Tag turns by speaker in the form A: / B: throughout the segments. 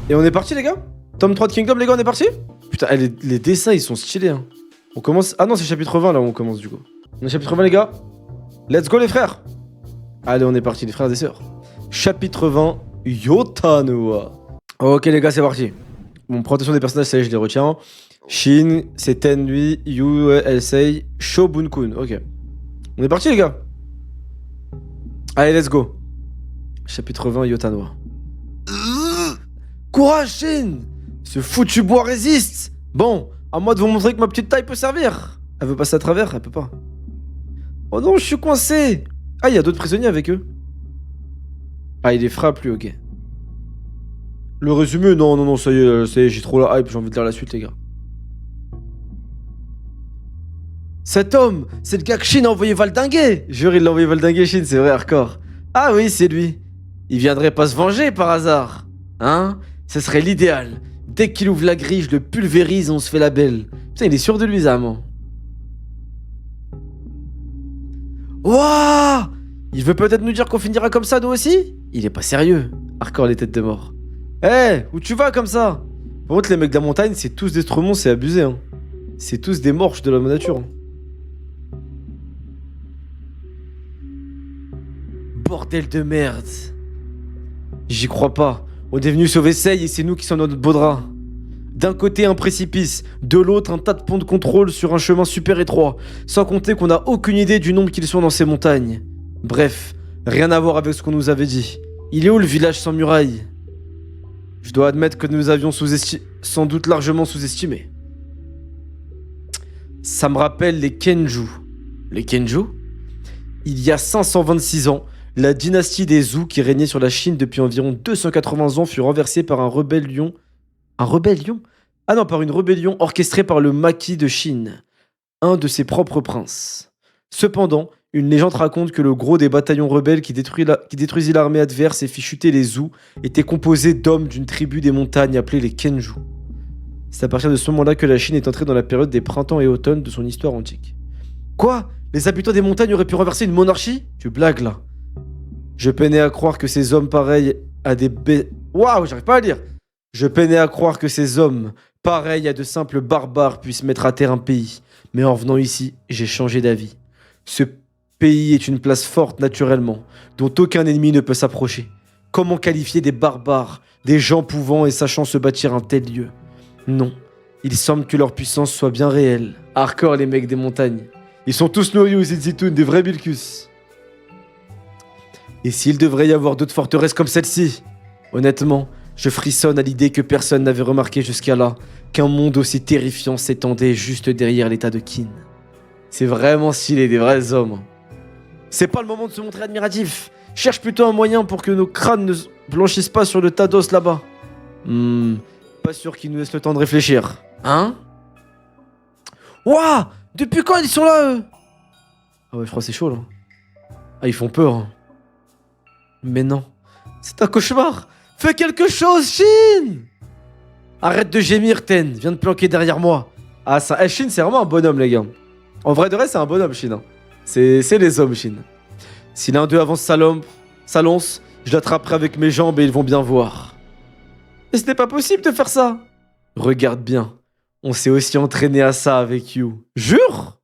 A: Et on est parti, les gars? Tome 3 de Kingdom, les gars, on est parti? Putain, les dessins, ils sont stylés, hein. On commence... Ah non, c'est chapitre 20, là, où on commence, du coup. On est chapitre 20, les gars. Let's go, les frères. Allez, on est parti, les frères et sœurs. Chapitre 20, Yotanoa. Ok, les gars, c'est parti. Bon, présentation des personnages, ça y est, je les retiens. Shin, c'est Tenui, Yu, Elsei, Shobun-kun. Ok. On est parti, les gars. Allez, let's go. Chapitre 20, Yotanoa. Courage, Shin! Ce foutu bois résiste! Bon, à moi de vous montrer que ma petite taille peut servir. Elle veut passer à travers? Elle peut pas. Oh non, je suis coincé! Ah, il y a d'autres prisonniers avec eux. Ah, il les frappe, lui, ok. Le résumé, non, ça y est, j'ai trop la hype, j'ai envie de lire la suite, les gars. Cet homme, c'est le gars que Shin a envoyé valdinguer! Jure, il l'a envoyé valdinguer, Shin, c'est vrai, hardcore. Ah oui, c'est lui. Il viendrait pas se venger par hasard. Hein? Ce serait l'idéal. Dès qu'il ouvre la grille, je le pulvérise, on se fait la belle. Putain, il est sûr de lui, Zam. Wouah! Il veut peut-être nous dire qu'on finira comme ça, nous aussi? Il est pas sérieux. Hardcore les têtes de mort. Eh, où tu vas comme ça? Par contre, les mecs de la montagne, c'est tous des stromons, c'est abusé, hein. C'est tous des morches de la nature. Hein. Bordel de merde. J'y crois pas. On est venu sauver Sei et c'est nous qui sommes dans notre beau drap. D'un côté un précipice, de l'autre un tas de ponts de contrôle sur un chemin super étroit, sans compter qu'on n'a aucune idée du nombre qu'ils sont dans ces montagnes. Bref, rien à voir avec ce qu'on nous avait dit. Il est où le village sans muraille? Je dois admettre que nous avions sans doute largement sous-estimé. Ça me rappelle les Kenju. Les Kenju? Il y a 526 ans, la dynastie des Zhou qui régnait sur la Chine depuis environ 280 ans fut renversée par un rébellion. Un rébellion? Ah non, par une rébellion orchestrée par le maquis de Chine, un de ses propres princes. Cependant, une légende raconte que le gros des bataillons rebelles qui détruisit l'armée adverse et fit chuter les Zhou était composé d'hommes d'une tribu des montagnes appelée les Kenju. C'est à partir de ce moment-là que la Chine est entrée dans la période des printemps et automnes de son histoire antique. Quoi? Les habitants des montagnes auraient pu renverser une monarchie? Tu blagues là. Je peinais à croire que ces hommes pareils à des Waouh, j'arrive pas à lire. Je peinais à croire que ces hommes, pareils à de simples barbares, puissent mettre à terre un pays. Mais en venant ici, j'ai changé d'avis. Ce pays est une place forte naturellement, dont aucun ennemi ne peut s'approcher. Comment qualifier des barbares, des gens pouvant et sachant se bâtir un tel lieu? Non, il semble que leur puissance soit bien réelle. Hardcore les mecs des montagnes. Ils sont tous noyaux, ces zitoun, des vrais bilkus. Et s'il devrait y avoir d'autres forteresses comme celle-ci? Honnêtement, je frissonne à l'idée que personne n'avait remarqué jusqu'à là qu'un monde aussi terrifiant s'étendait juste derrière l'état de Qin. C'est vraiment stylé, des vrais hommes. C'est pas le moment de se montrer admiratif. Cherche plutôt un moyen pour que nos crânes ne blanchissent pas sur le tas d'os là-bas. Pas sûr qu'ils nous laissent le temps de réfléchir. Hein? Ouah! Depuis quand ils sont là, eux? Ah ouais, je crois que c'est chaud, là. Ah, ils font peur. Hein. Mais non. C'est un cauchemar. Fais quelque chose, Shin! Arrête de gémir, Ten. Viens de planquer derrière moi. Ah, ça... Eh, Shin, c'est vraiment un bonhomme, les gars. En vrai de vrai, c'est un bonhomme, Shin. Hein. C'est les hommes, Shin. Si l'un d'eux avance sa lance, je l'attraperai avec mes jambes et ils vont bien voir. Mais ce n'est pas possible de faire ça. Regarde bien. On s'est aussi entraîné à ça avec You. Jure?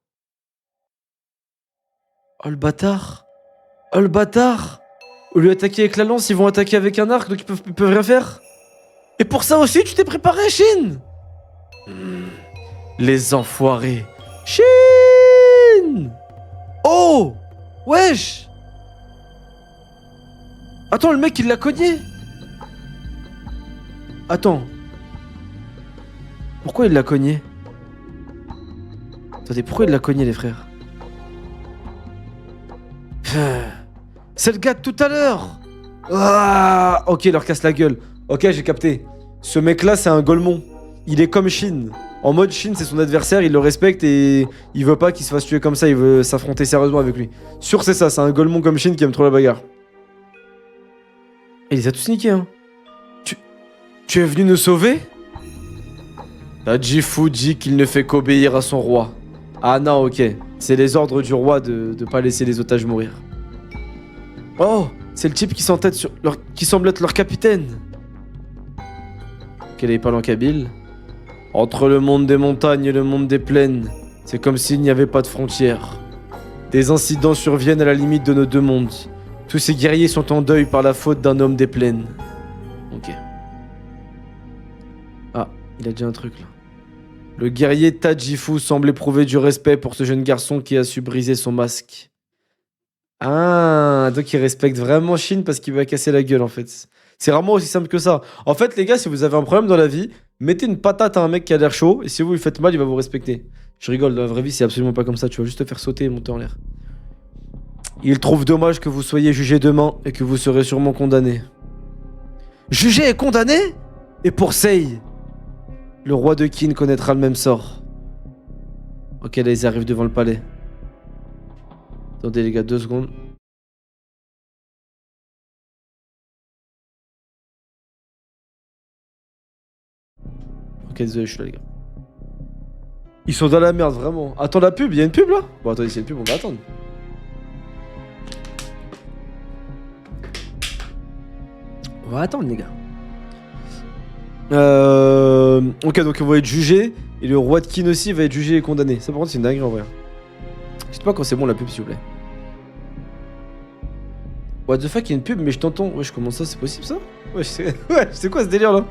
A: Oh le bâtard. Oh le bâtard. Au lieu d'attaquer avec la lance, ils vont attaquer avec un arc, donc ils peuvent rien faire. Et pour ça aussi, tu t'es préparé, Shin? Les enfoirés. Shin! Oh! Wesh! Attends, le mec, il l'a cogné. Attends. Pourquoi il l'a cogné? Attendez, pourquoi il l'a cogné, les frères? C'est le gars de tout à l'heure. Ah, ok, il leur casse la gueule. Ok, j'ai capté. Ce mec-là, c'est un Golemon. Il est comme Shin. En mode Shin, c'est son adversaire, il le respecte et il veut pas qu'il se fasse tuer comme ça, il veut s'affronter sérieusement avec lui. Sûr, c'est ça, c'est un Golemon comme Shin qui aime trop la bagarre. Et il les a tous niqués, hein. Tu es venu nous sauver? Tajifu dit qu'il ne fait qu'obéir à son roi. Ah non, ok. C'est les ordres du roi de pas laisser les otages mourir. Oh, c'est le type qui semble être leur capitaine. Ok, là, il parle en kabyle. Entre le monde des montagnes et le monde des plaines, c'est comme s'il n'y avait pas de frontières. Des incidents surviennent à la limite de nos deux mondes. Tous ces guerriers sont en deuil par la faute d'un homme des plaines. Ok. Ah, il a dit un truc là. Le guerrier Tajifu semble éprouver du respect pour ce jeune garçon qui a su briser son masque. Ah, donc il respecte vraiment Shin parce qu'il va casser la gueule en fait. C'est vraiment aussi simple que ça. En fait, les gars, si vous avez un problème dans la vie, mettez une patate à un mec qui a l'air chaud et si vous lui faites mal, il va vous respecter. Je rigole, dans la vraie vie, c'est absolument pas comme ça. Tu vas juste te faire sauter et monter en l'air. Il trouve dommage que vous soyez jugé demain et que vous serez sûrement condamné. Jugé et condamné? Et pour Sei, le roi de Qin connaîtra le même sort. Ok, là, ils arrivent devant le palais. Attendez, les gars, 2 secondes. Ok, désolé, je suis là, les gars. Ils sont dans la merde, vraiment. Attends, la pub, il y a une pub là? Bon, attendez, c'est une pub, on va attendre. On va attendre, les gars. Ok, donc on va être jugé. Et le roi de Qin aussi va être jugé et condamné. Ça, par contre, c'est une dinguerie en vrai. Dites-moi quand c'est bon la pub, s'il vous plaît. What the fuck, il y a une pub, mais je t'entends. Wesh, comment ça, c'est possible ça? Wesh, c'est quoi ce délire là?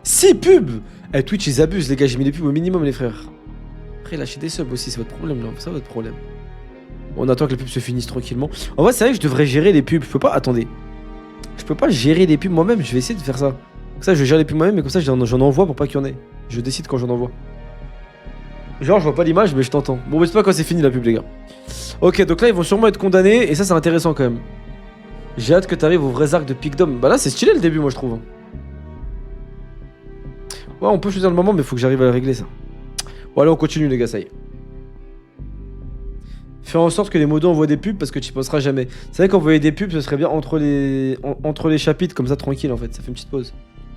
A: 6 pubs! Eh, Twitch, ils abusent, les gars. J'ai mis les pubs au minimum, les frères. Après, lâchez des subs aussi, c'est votre problème là. C'est votre problème. On attend que les pubs se finissent tranquillement. En vrai, c'est vrai que je devrais gérer les pubs. Je peux pas. Attendez. Je peux pas gérer les pubs moi-même. Je vais essayer de faire ça. Comme ça, je gère les pubs moi-même, mais comme ça, j'en envoie pour pas qu'il y en ait. Je décide quand j'en envoie. Genre, je vois pas l'image, mais je t'entends. Bon, mais c'est pas quand c'est fini la pub, les gars. Ok, donc là, ils vont sûrement être condamnés, et ça, c'est intéressant quand même. J'ai hâte que t'arrives aux vrais arcs de Picdom. Bah là, c'est stylé le début, moi, je trouve. Ouais, on peut choisir le moment, mais faut que j'arrive à régler ça. Bon, allez, on continue, les gars, ça y est. Fais en sorte que les modos envoient des pubs parce que tu y penseras jamais. C'est vrai qu'envoyer des pubs, ce serait bien entre les chapitres, comme ça, tranquille, en fait. Ça fait une petite pause.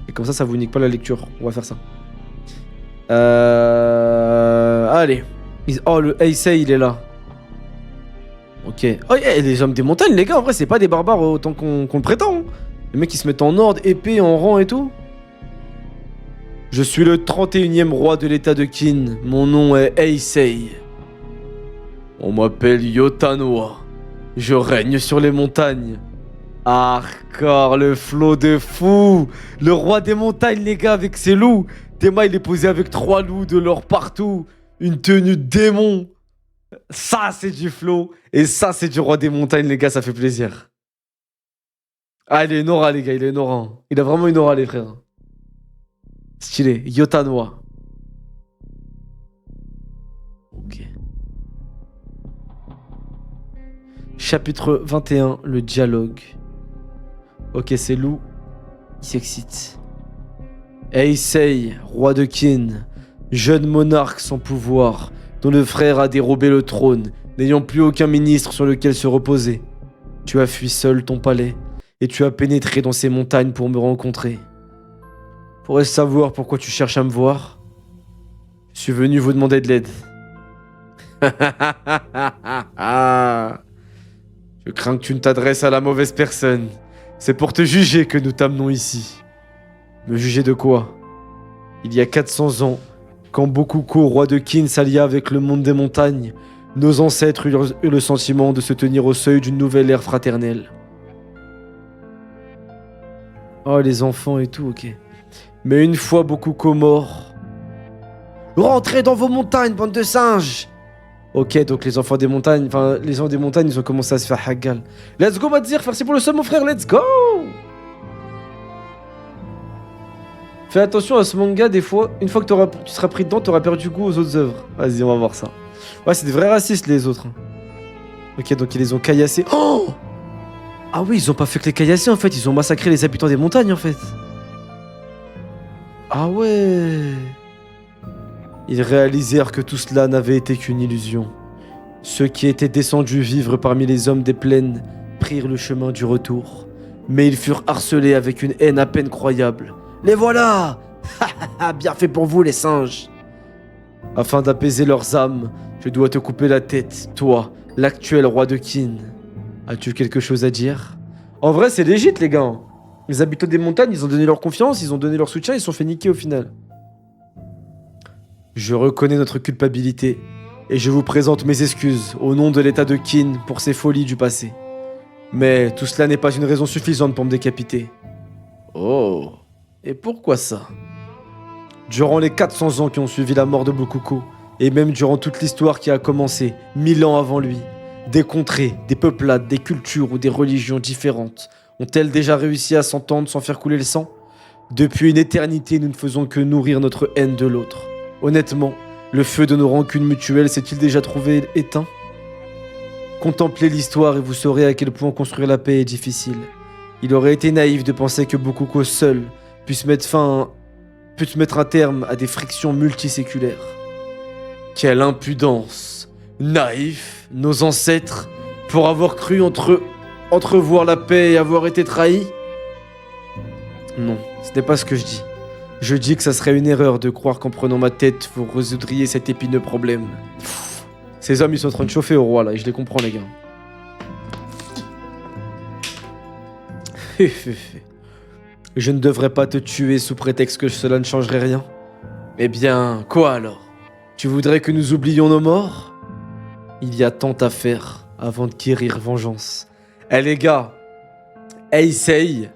A: Et comme ça vous nique pas la lecture. On va faire ça. Allez. Oh, le Heisei, il est là. Ok. Oh, yeah, les hommes des montagnes, les gars, en vrai, c'est pas des barbares autant qu'on le prétend. Hein. Les mecs, ils se mettent en ordre, épée, en rang et tout. Je suis le 31e roi de l'état de Qin. Mon nom est Heisei. On m'appelle Yotanoa. Je règne sur les montagnes. Hardcore, le flot de fou. Le roi des montagnes, les gars, avec ses loups. Tema, il est posé avec 3 loups de l'or partout. Une tenue de démon. Ça, c'est du flow. Et ça, c'est du roi des montagnes, les gars, ça fait plaisir. Ah, il est une aura, les gars, il est une aura. Il a vraiment une aura, les frères. Stylé. Yotanoa. Ok. Chapitre 21, le dialogue. Ok, c'est Lou. Il s'excite. Heisei, roi de Qin, jeune monarque sans pouvoir, dont le frère a dérobé le trône, n'ayant plus aucun ministre sur lequel se reposer. Tu as fui seul ton palais, et tu as pénétré dans ces montagnes pour me rencontrer. Pourrais-je savoir pourquoi tu cherches à me voir? Je suis venu vous demander de l'aide. Je crains que tu ne t'adresses à la mauvaise personne. C'est pour te juger que nous t'amenons ici. Me juger de quoi? Il y a 400 ans, quand Bokuko, roi de Qin, s'allia avec le monde des montagnes, nos ancêtres eurent le sentiment de se tenir au seuil d'une nouvelle ère fraternelle. Oh, les enfants et tout, ok. Mais une fois Bokuko mort... Rentrez dans vos montagnes, bande de singes! Ok, donc les enfants des montagnes, enfin, les gens des montagnes, ils ont commencé à se faire haggal. Let's go, Madzir, merci pour le seul, mon frère, let's go! Fais attention à ce manga, des fois, une fois que tu seras pris dedans, t'auras perdu goût aux autres œuvres. Vas-y, on va voir ça. Ouais, c'est des vrais racistes, les autres. Ok, donc ils les ont caillassés. Oh! Ah oui, ils ont pas fait que les caillasser, en fait, ils ont massacré les habitants des montagnes, en fait. Ah ouais... Ils réalisèrent que tout cela n'avait été qu'une illusion. Ceux qui étaient descendus vivre parmi les hommes des plaines prirent le chemin du retour. Mais ils furent harcelés avec une haine à peine croyable. Les voilà! Bien fait pour vous, les singes! Afin d'apaiser leurs âmes, je dois te couper la tête, toi, l'actuel roi de Qin. As-tu quelque chose à dire? En vrai, c'est légit, les gars. Les habitants des montagnes, ils ont donné leur confiance, ils ont donné leur soutien, ils se sont fait niquer au final. Je reconnais notre culpabilité et je vous présente mes excuses au nom de l'état de Qin pour ces folies du passé. Mais tout cela n'est pas une raison suffisante pour me décapiter. Oh, et pourquoi ça? Durant les 400 ans qui ont suivi la mort de Bokuko, et même durant toute l'histoire qui a commencé 1000 ans avant lui, des contrées, des peuplades, des cultures ou des religions différentes ont-elles déjà réussi à s'entendre sans faire couler le sang? Depuis une éternité, nous ne faisons que nourrir notre haine de l'autre. Honnêtement, le feu de nos rancunes mutuelles s'est-il déjà trouvé éteint? Contemplez l'histoire et vous saurez à quel point construire la paix est difficile. Il aurait été naïf de penser que Bokuko seul puisse mettre un terme à des frictions multiséculaires. Quelle impudence! Naïf, nos ancêtres, pour avoir cru entrevoir la paix et avoir été trahis? Non, ce n'est pas ce que je dis. Je dis que ça serait une erreur de croire qu'en prenant ma tête, vous résoudriez cet épineux problème. Ces hommes, ils sont en train de chauffer au roi, là, et je les comprends, les gars. Je ne devrais pas te tuer sous prétexte que cela ne changerait rien. Eh bien, quoi alors? Tu voudrais que nous oublions nos morts? Il y a tant à faire avant de quérir vengeance. Eh les gars, Heisei,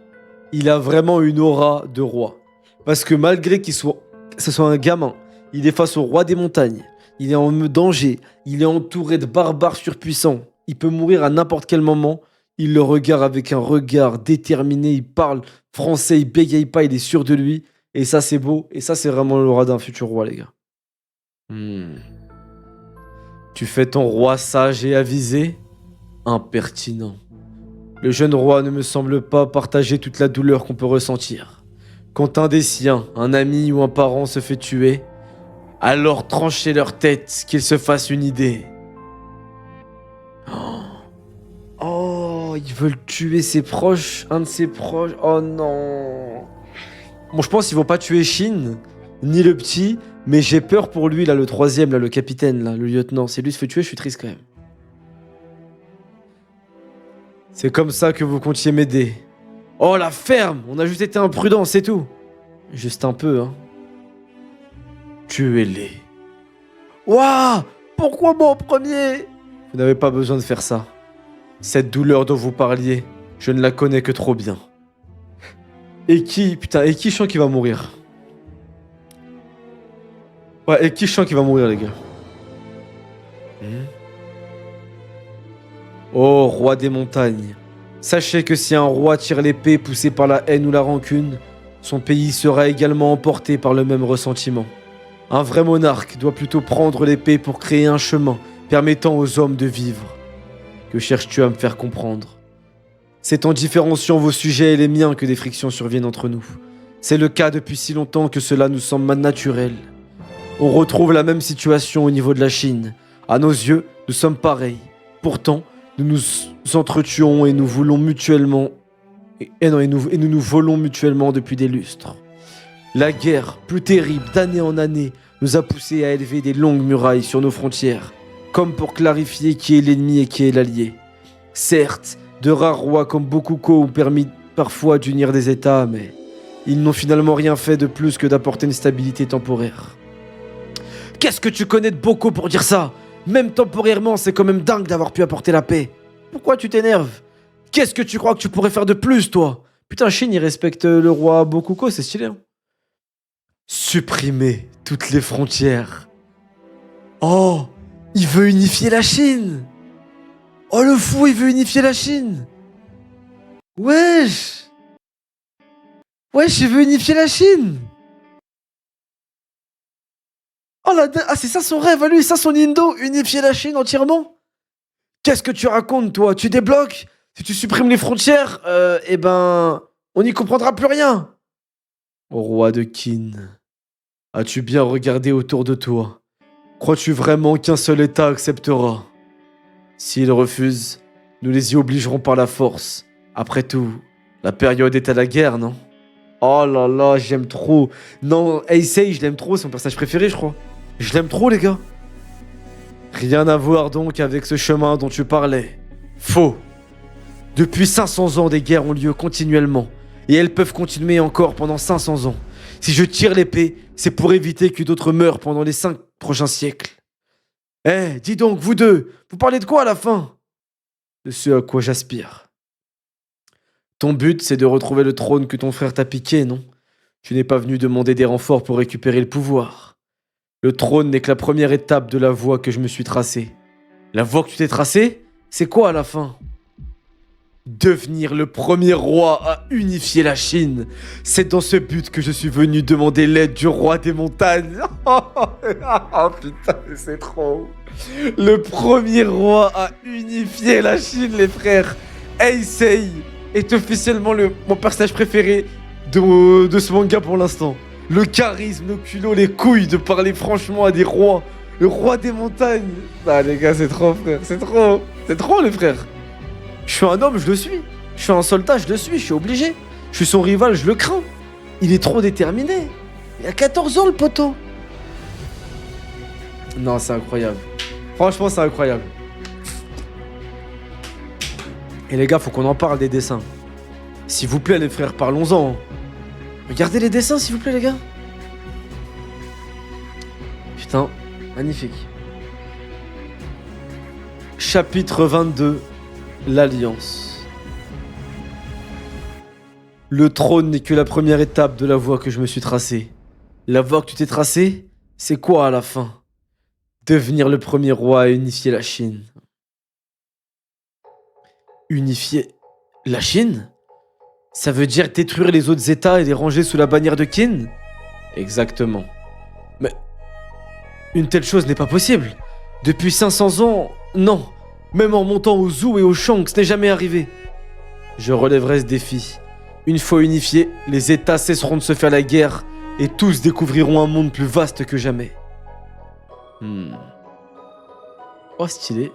A: il a vraiment une aura de roi. Parce que malgré que ce soit un gamin, il est face au roi des montagnes. Il est en danger, il est entouré de barbares surpuissants. Il peut mourir à n'importe quel moment. Il le regarde avec un regard déterminé, il parle français, il bégaye pas, il est sûr de lui. Et ça c'est beau, et ça c'est vraiment l'aura d'un futur roi les gars. Tu fais ton roi sage et avisé? Impertinent. Le jeune roi ne me semble pas partager toute la douleur qu'on peut ressentir. Quand un des siens, un ami ou un parent se fait tuer, alors tranchez leur tête, qu'ils se fassent une idée. Oh, ils veulent tuer ses proches, un de ses proches. Oh non. Bon, je pense qu'ils vont pas tuer Shin, ni le petit, mais j'ai peur pour lui, là, le troisième, là, le capitaine, là, le lieutenant. Si lui se fait tuer, je suis triste quand même. C'est comme ça que vous comptiez m'aider. Oh, la ferme! On a juste été imprudents, c'est tout. Juste un peu, hein. Tuez-les. Ouah! Pourquoi moi en premier? Vous n'avez pas besoin de faire ça. Cette douleur dont vous parliez, je ne la connais que trop bien. Putain, je sens qu'il va mourir. Ouais, je sens qu'il va mourir, les gars. Oh, roi des montagnes. Sachez que si un roi tire l'épée poussé par la haine ou la rancune, son pays sera également emporté par le même ressentiment. Un vrai monarque doit plutôt prendre l'épée pour créer un chemin permettant aux hommes de vivre. Que cherches-tu à me faire comprendre? C'est en différenciant vos sujets et les miens que des frictions surviennent entre nous. C'est le cas depuis si longtemps que cela nous semble naturel. On retrouve la même situation au niveau de la Chine. À nos yeux, nous sommes pareils. Pourtant, nous nous entretuons et nous voulons mutuellement... Et nous nous volons mutuellement depuis des lustres. La guerre, plus terrible d'année en année, nous a poussés à élever des longues murailles sur nos frontières, comme pour clarifier qui est l'ennemi et qui est l'allié. Certes, de rares rois comme Bokuko ont permis parfois d'unir des États, mais ils n'ont finalement rien fait de plus que d'apporter une stabilité temporaire. Qu'est-ce que tu connais de Boko pour dire ça? Même temporairement, c'est quand même dingue d'avoir pu apporter la paix. Pourquoi tu t'énerves? Qu'est-ce que tu crois que tu pourrais faire de plus, toi? Putain, Shin, il respecte le roi Bokuko, c'est stylé, hein. Supprimer toutes les frontières. Oh, il veut unifier la Chine. Oh, le fou, il veut unifier la Chine. Wesh. Wesh, il veut unifier la Chine. Oh, c'est ça son rêve à lui, ça son Indo, unifier la Chine entièrement. Qu'est-ce que tu racontes, toi? Tu débloques? Si tu supprimes les frontières, on n'y comprendra plus rien. Ô roi de Qin, as-tu bien regardé autour de toi? Crois-tu vraiment qu'un seul État acceptera? S'il refuse, nous les y obligerons par la force. Après tout, la période est à la guerre, non? Oh là là, j'aime trop. Non, Heisei, je l'aime trop, c'est mon personnage préféré, je crois. Je l'aime trop, les gars. Rien à voir donc avec ce chemin dont tu parlais. Faux. Depuis 500 ans, des guerres ont lieu continuellement. Et elles peuvent continuer encore pendant 500 ans. Si je tire l'épée, c'est pour éviter que d'autres meurent pendant les 5 prochains siècles. Eh, dis donc, vous deux, vous parlez de quoi à la fin? De ce à quoi j'aspire. Ton but, c'est de retrouver le trône que ton frère t'a piqué, non? Tu n'es pas venu demander des renforts pour récupérer le pouvoir. Le trône n'est que la première étape de la voie que je me suis tracée. La voie que tu t'es tracée, c'est quoi à la fin? Devenir le premier roi à unifier la Chine. C'est dans ce but que je suis venu demander l'aide du roi des montagnes. Oh putain, c'est trop. Le premier roi à unifier la Chine, les frères. Heisei est officiellement mon personnage préféré de ce manga pour l'instant. Le charisme, le culot, les couilles de parler franchement à des rois. Le roi des montagnes. Ah les gars, c'est trop, frère. C'est trop. C'est trop, les frères. Je suis un homme, je le suis. Je suis un soldat, je le suis. Je suis obligé. Je suis son rival, je le crains. Il est trop déterminé. Il a 14 ans, le poteau. Non, c'est incroyable. Franchement, c'est incroyable. Et les gars, faut qu'on en parle des dessins. S'il vous plaît, les frères, parlons-en. Regardez les dessins, s'il vous plaît, les gars. Putain, magnifique. Chapitre 22. L'Alliance. Le trône n'est que la première étape de la voie que je me suis tracée. La voie que tu t'es tracée, c'est quoi à la fin? Devenir le premier roi à unifier la Chine. Unifier la Chine? Ça veut dire détruire les autres États et les ranger sous la bannière de Qin? Exactement. Mais une telle chose n'est pas possible. Depuis 500 ans, non. Même en montant au Zhou et au Shang, ce n'est jamais arrivé. Je relèverai ce défi. Une fois unifiés, les États cesseront de se faire la guerre et tous découvriront un monde plus vaste que jamais. Oh, stylé.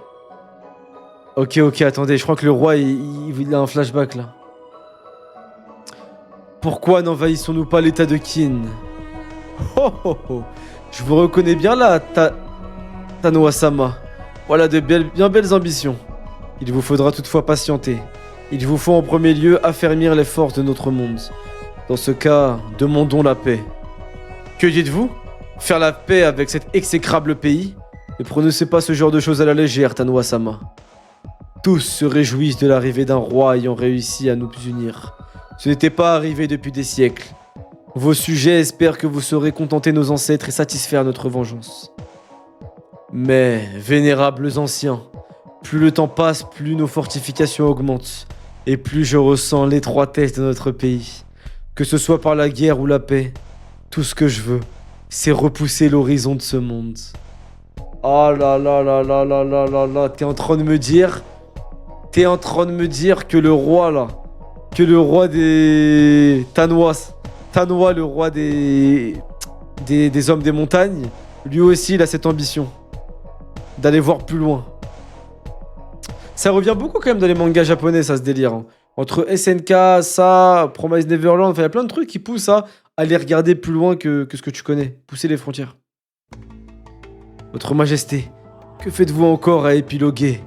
A: Ok, attendez, je crois que le roi, il a un flashback là. Pourquoi n'envahissons-nous pas l'état de Qin? Oh. Je vous reconnais bien là, Tanoa-sama. Voilà de bien belles ambitions. Il vous faudra toutefois patienter. Il vous faut en premier lieu affermir les forces de notre monde. Dans ce cas, demandons la paix. Que dites-vous? Faire la paix avec cet exécrable pays? Ne prononcez pas ce genre de choses à la légère, Tanoa-sama. Tous se réjouissent de l'arrivée d'un roi ayant réussi à nous unir. Ce n'était pas arrivé depuis des siècles. Vos sujets espèrent que vous saurez contenter nos ancêtres et satisfaire notre vengeance. Mais, vénérables anciens, plus le temps passe, plus nos fortifications augmentent, et plus je ressens l'étroitesse de notre pays. Que ce soit par la guerre ou la paix, tout ce que je veux, c'est repousser l'horizon de ce monde. Oh là là là là là là là là, t'es en train de me dire que le roi là, que le roi des Tanoa, le roi des hommes des montagnes, lui aussi il a cette ambition d'aller voir plus loin. Ça revient beaucoup quand même dans les mangas japonais, ça, ce délire. Hein. Entre SNK, ça, Promise Neverland, enfin, il y a plein de trucs qui poussent à aller regarder plus loin que ce que tu connais. Pousser les frontières. Votre Majesté, que faites-vous encore à épiloguer?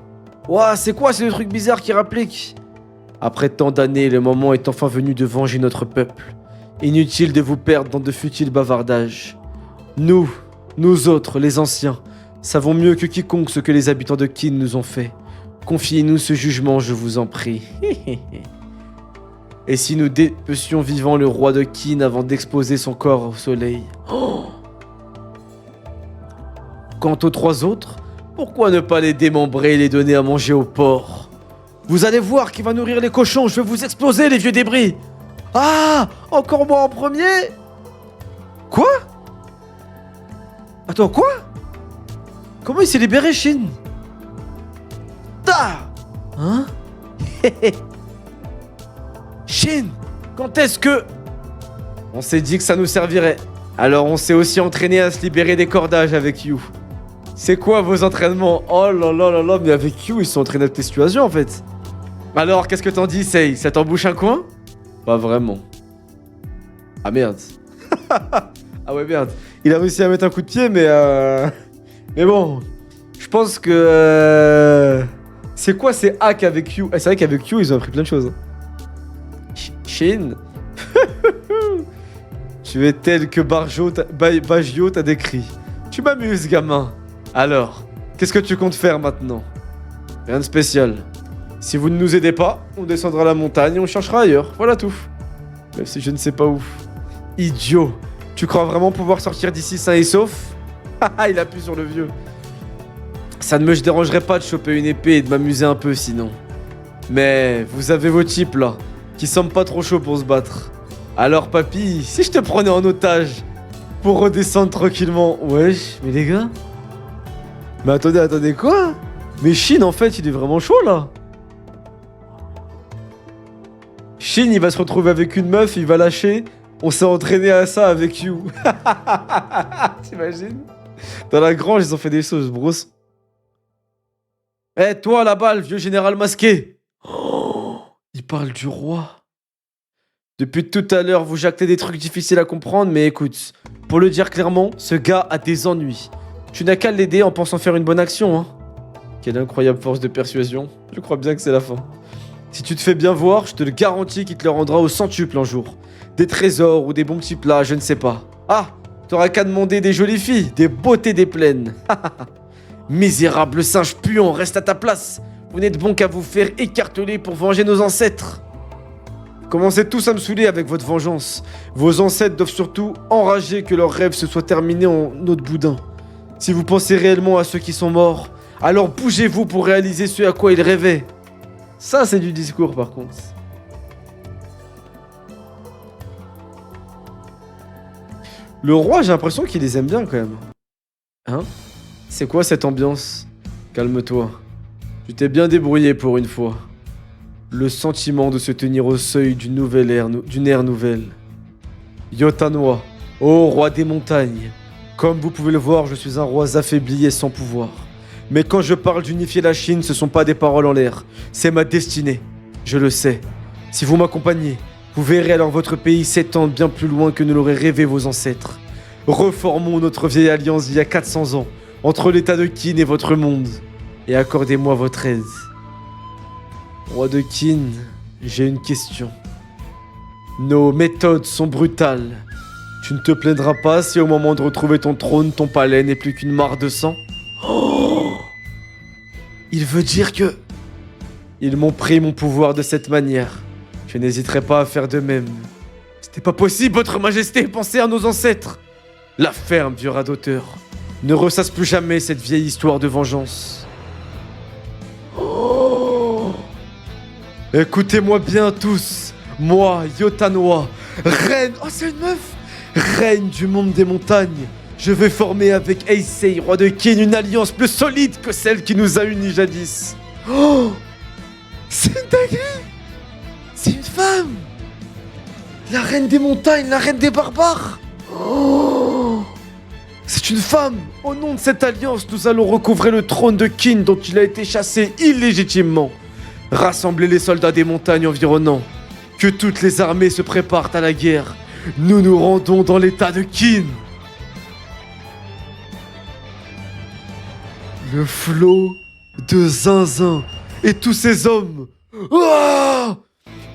A: Ouah, c'est quoi ces trucs bizarres qui rappliquent? Après tant d'années, le moment est enfin venu de venger notre peuple. Inutile de vous perdre dans de futiles bavardages. Nous autres, les anciens, savons mieux que quiconque ce que les habitants de Qin nous ont fait. Confiez-nous ce jugement, je vous en prie. Et si nous dépecions vivant le roi de Qin avant d'exposer son corps au soleil? Quant aux 3 autres, pourquoi ne pas les démembrer et les donner à manger au porc? Vous allez voir qui va nourrir les cochons, je vais vous exploser les vieux débris. Ah, encore moi en premier? Quoi? Attends, quoi? Comment il s'est libéré, Shin? Ta! Hein? Shin, quand est-ce que... On s'est dit que ça nous servirait. Alors on s'est aussi entraîné à se libérer des cordages avec You. C'est quoi vos entraînements? Oh là là là là, mais avec You, ils se sont entraînés à tes situations en fait. Alors, qu'est-ce que t'en dis, Sei? Ça t'embouche un coin? Pas vraiment. Ah merde. Ah ouais, merde. Il a réussi à mettre un coup de pied, mais mais bon. Je pense que... C'est quoi ces hacks avec You? C'est vrai qu'avec You, ils ont appris plein de choses. Shin, Tu es tel que Baggio t'a décrit. Tu m'amuses, gamin. Alors, qu'est-ce que tu comptes faire maintenant? Rien de spécial. Si vous ne nous aidez pas, on descendra la montagne et on cherchera ailleurs. Voilà tout. Même si je ne sais pas où. Idiot. Tu crois vraiment pouvoir sortir d'ici sain et sauf? Haha, il appuie sur le vieux. Ça ne me dérangerait pas de choper une épée et de m'amuser un peu sinon. Mais vous avez vos types là, qui semblent pas trop chauds pour se battre. Alors papy, si je te prenais en otage pour redescendre tranquillement. Wesh, mais les gars. Mais attendez, quoi? Mais Shin en fait, il est vraiment chaud là. Shin, il va se retrouver avec une meuf, il va lâcher. On s'est entraîné à ça avec You. T'imagines? Dans la grange, ils ont fait des choses, bros. Eh, toi là-bas, le vieux général masqué. Oh, il parle du roi. Depuis tout à l'heure, vous jactez des trucs difficiles à comprendre, mais écoute, pour le dire clairement, ce gars a des ennuis. Tu n'as qu'à l'aider en pensant faire une bonne action, hein. Quelle incroyable force de persuasion. Je crois bien que c'est la fin. Si tu te fais bien voir, je te le garantis qu'il te le rendra au centuple un jour. Des trésors ou des bons petits plats, je ne sais pas. Ah, t'auras qu'à demander des jolies filles, des beautés des plaines. Misérable singe puant, reste à ta place. Vous n'êtes bon qu'à vous faire écarteler pour venger nos ancêtres. Commencez tous à me saouler avec votre vengeance. Vos ancêtres doivent surtout enrager que leur rêve se soit terminé en eau de boudin. Si vous pensez réellement à ceux qui sont morts, alors bougez-vous pour réaliser ce à quoi ils rêvaient. Ça, c'est du discours, par contre. Le roi, j'ai l'impression qu'il les aime bien, quand même. Hein? C'est quoi cette ambiance? Calme-toi. Tu t'es bien débrouillé pour une fois. Le sentiment de se tenir au seuil d'une ère nouvelle. Yotanoi, ô roi des montagnes. Comme vous pouvez le voir, je suis un roi affaibli et sans pouvoir. Mais quand je parle d'unifier la Chine, ce sont pas des paroles en l'air. C'est ma destinée. Je le sais. Si vous m'accompagnez, vous verrez alors votre pays s'étendre bien plus loin que ne l'auraient rêvé vos ancêtres. Reformons notre vieille alliance d'il y a 400 ans, entre l'état de Qin et votre monde. Et accordez-moi votre aide. Roi de Qin, j'ai une question. Nos méthodes sont brutales. Tu ne te plaindras pas si au moment de retrouver ton trône, ton palais n'est plus qu'une mare de sang? Oh! Il veut dire que... Ils m'ont pris mon pouvoir de cette manière. Je n'hésiterai pas à faire de même. C'était pas possible, votre majesté, pensez à nos ancêtres. La ferme, vieux radoteur. Ne ressasse plus jamais cette vieille histoire de vengeance. Oh! Écoutez-moi bien tous. Moi, Yotanoi, reine... Oh, c'est une meuf! Reine du monde des montagnes. Je vais former avec Heisei, roi de Qin, une alliance plus solide que celle qui nous a unis jadis. Oh! C'est une dinguerie! C'est une femme! La reine des montagnes, la reine des barbares! Oh! C'est une femme! Au nom de cette alliance, nous allons recouvrer le trône de Qin dont il a été chassé illégitimement. Rassemblez les soldats des montagnes environnantes. Que toutes les armées se préparent à la guerre. Nous nous rendons dans l'état de Qin. Le flot de Zinzin et tous ces hommes. Ah!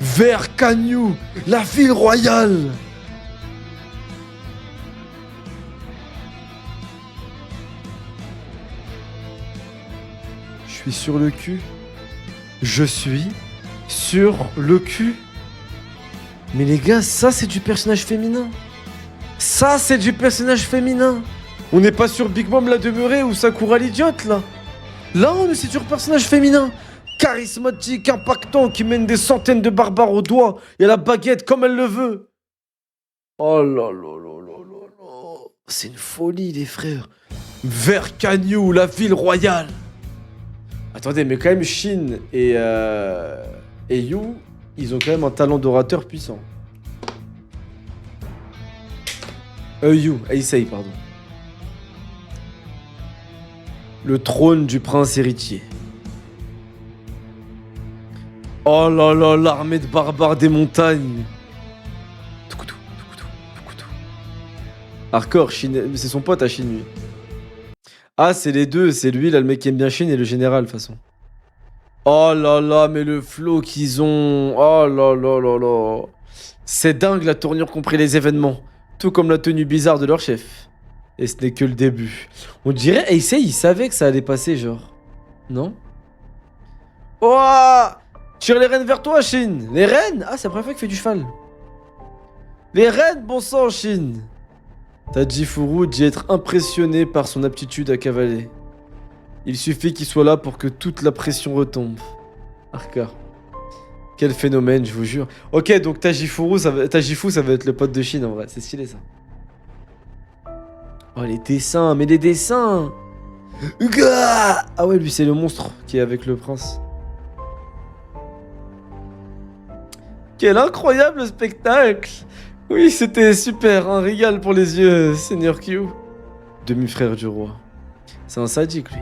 A: Vers Kanyu, la ville royale. Je suis sur le cul. Je suis sur le cul. Mais les gars, ça c'est du personnage féminin. Ça c'est du personnage féminin. On n'est pas sur Big Mom la demeurée ou Sakura l'idiote là. Là on est sur personnage féminin. Charismatique, impactant, qui mène des centaines de barbares au doigt et à la baguette comme elle le veut. Oh là là là là là là. C'est une folie les frères. Vers Kanyu, la ville royale. Attendez, mais quand même Shin et Yu, ils ont quand même un talent d'orateur puissant. Heisei, pardon. Le trône du prince héritier. Oh là là, l'armée de barbares des montagnes. Hardcore, c'est son pote à Shin, lui. Ah, c'est les deux, c'est lui, là, le mec qui aime bien Shin et le général, de toute façon. Oh là là, mais le flow qu'ils ont. Oh là là là là. C'est dingue la tournure qu'ont pris les événements, tout comme la tenue bizarre de leur chef. Et ce n'est que le début. On dirait Heisei, il savait que ça allait passer, genre. Non? Oh! Tire les rênes vers toi, Shin! Les rênes? Ah, c'est la première fois qu'il fait du cheval. Les rênes, bon sang, Shin! Tajifuru dit être impressionné par son aptitude à cavaler. Il suffit qu'il soit là pour que toute la pression retombe. Arca. Quel phénomène, je vous jure. Ok, donc Tajifu, ça va être le pote de Shin en vrai. C'est stylé ça. Oh, les dessins, mais les dessins! Uga! Ah ouais, lui, c'est le monstre qui est avec le prince. Quel incroyable spectacle! Oui, c'était super, un régal pour les yeux, Seigneur Q. Demi-frère du roi. C'est un sadique, lui.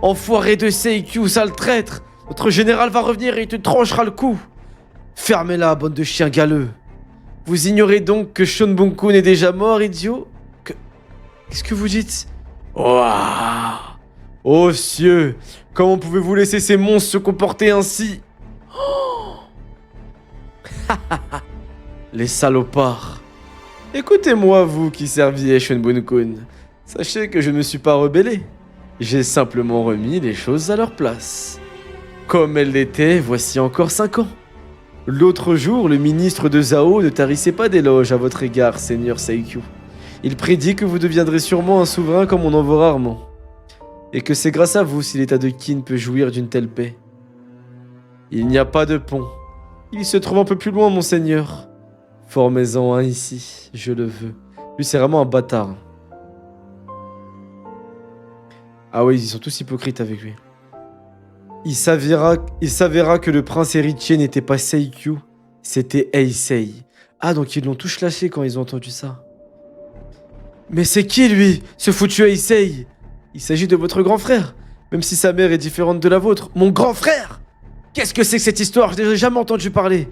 A: Enfoiré de Seikyu, sale traître! Notre général va revenir et il te tranchera le cou! Fermez-la, bande de chiens galeux! Vous ignorez donc que Shonbunku est déjà mort, idiot? Qu'est-ce que vous dites? Ouah! Oh cieux! Comment pouvez-vous laisser ces monstres se comporter ainsi? Les salopards! Écoutez-moi, vous qui serviez Shonbunku. Sachez que je ne me suis pas rebellé. J'ai simplement remis les choses à leur place. Comme elles l'étaient, voici encore 5 ans. L'autre jour, le ministre de Zhao ne tarissait pas d'éloges à votre égard, Seigneur Seikyu. Il prédit que vous deviendrez sûrement un souverain comme on en voit rarement. Et que c'est grâce à vous si l'état de Qin peut jouir d'une telle paix. Il n'y a pas de pont. Il se trouve un peu plus loin, monseigneur. Formez-en un ici, je le veux. Lui, c'est vraiment un bâtard. Ah oui, ils sont tous hypocrites avec lui. Il s'avéra que le prince héritier n'était pas Seikyu, c'était Heisei. Ah, donc ils l'ont tous lâché quand ils ont entendu ça. Mais c'est qui, lui, ce foutu Heisei? Il s'agit de votre grand frère, même si sa mère est différente de la vôtre. Mon grand frère! Qu'est-ce que c'est que cette histoire? Je n'ai jamais entendu parler.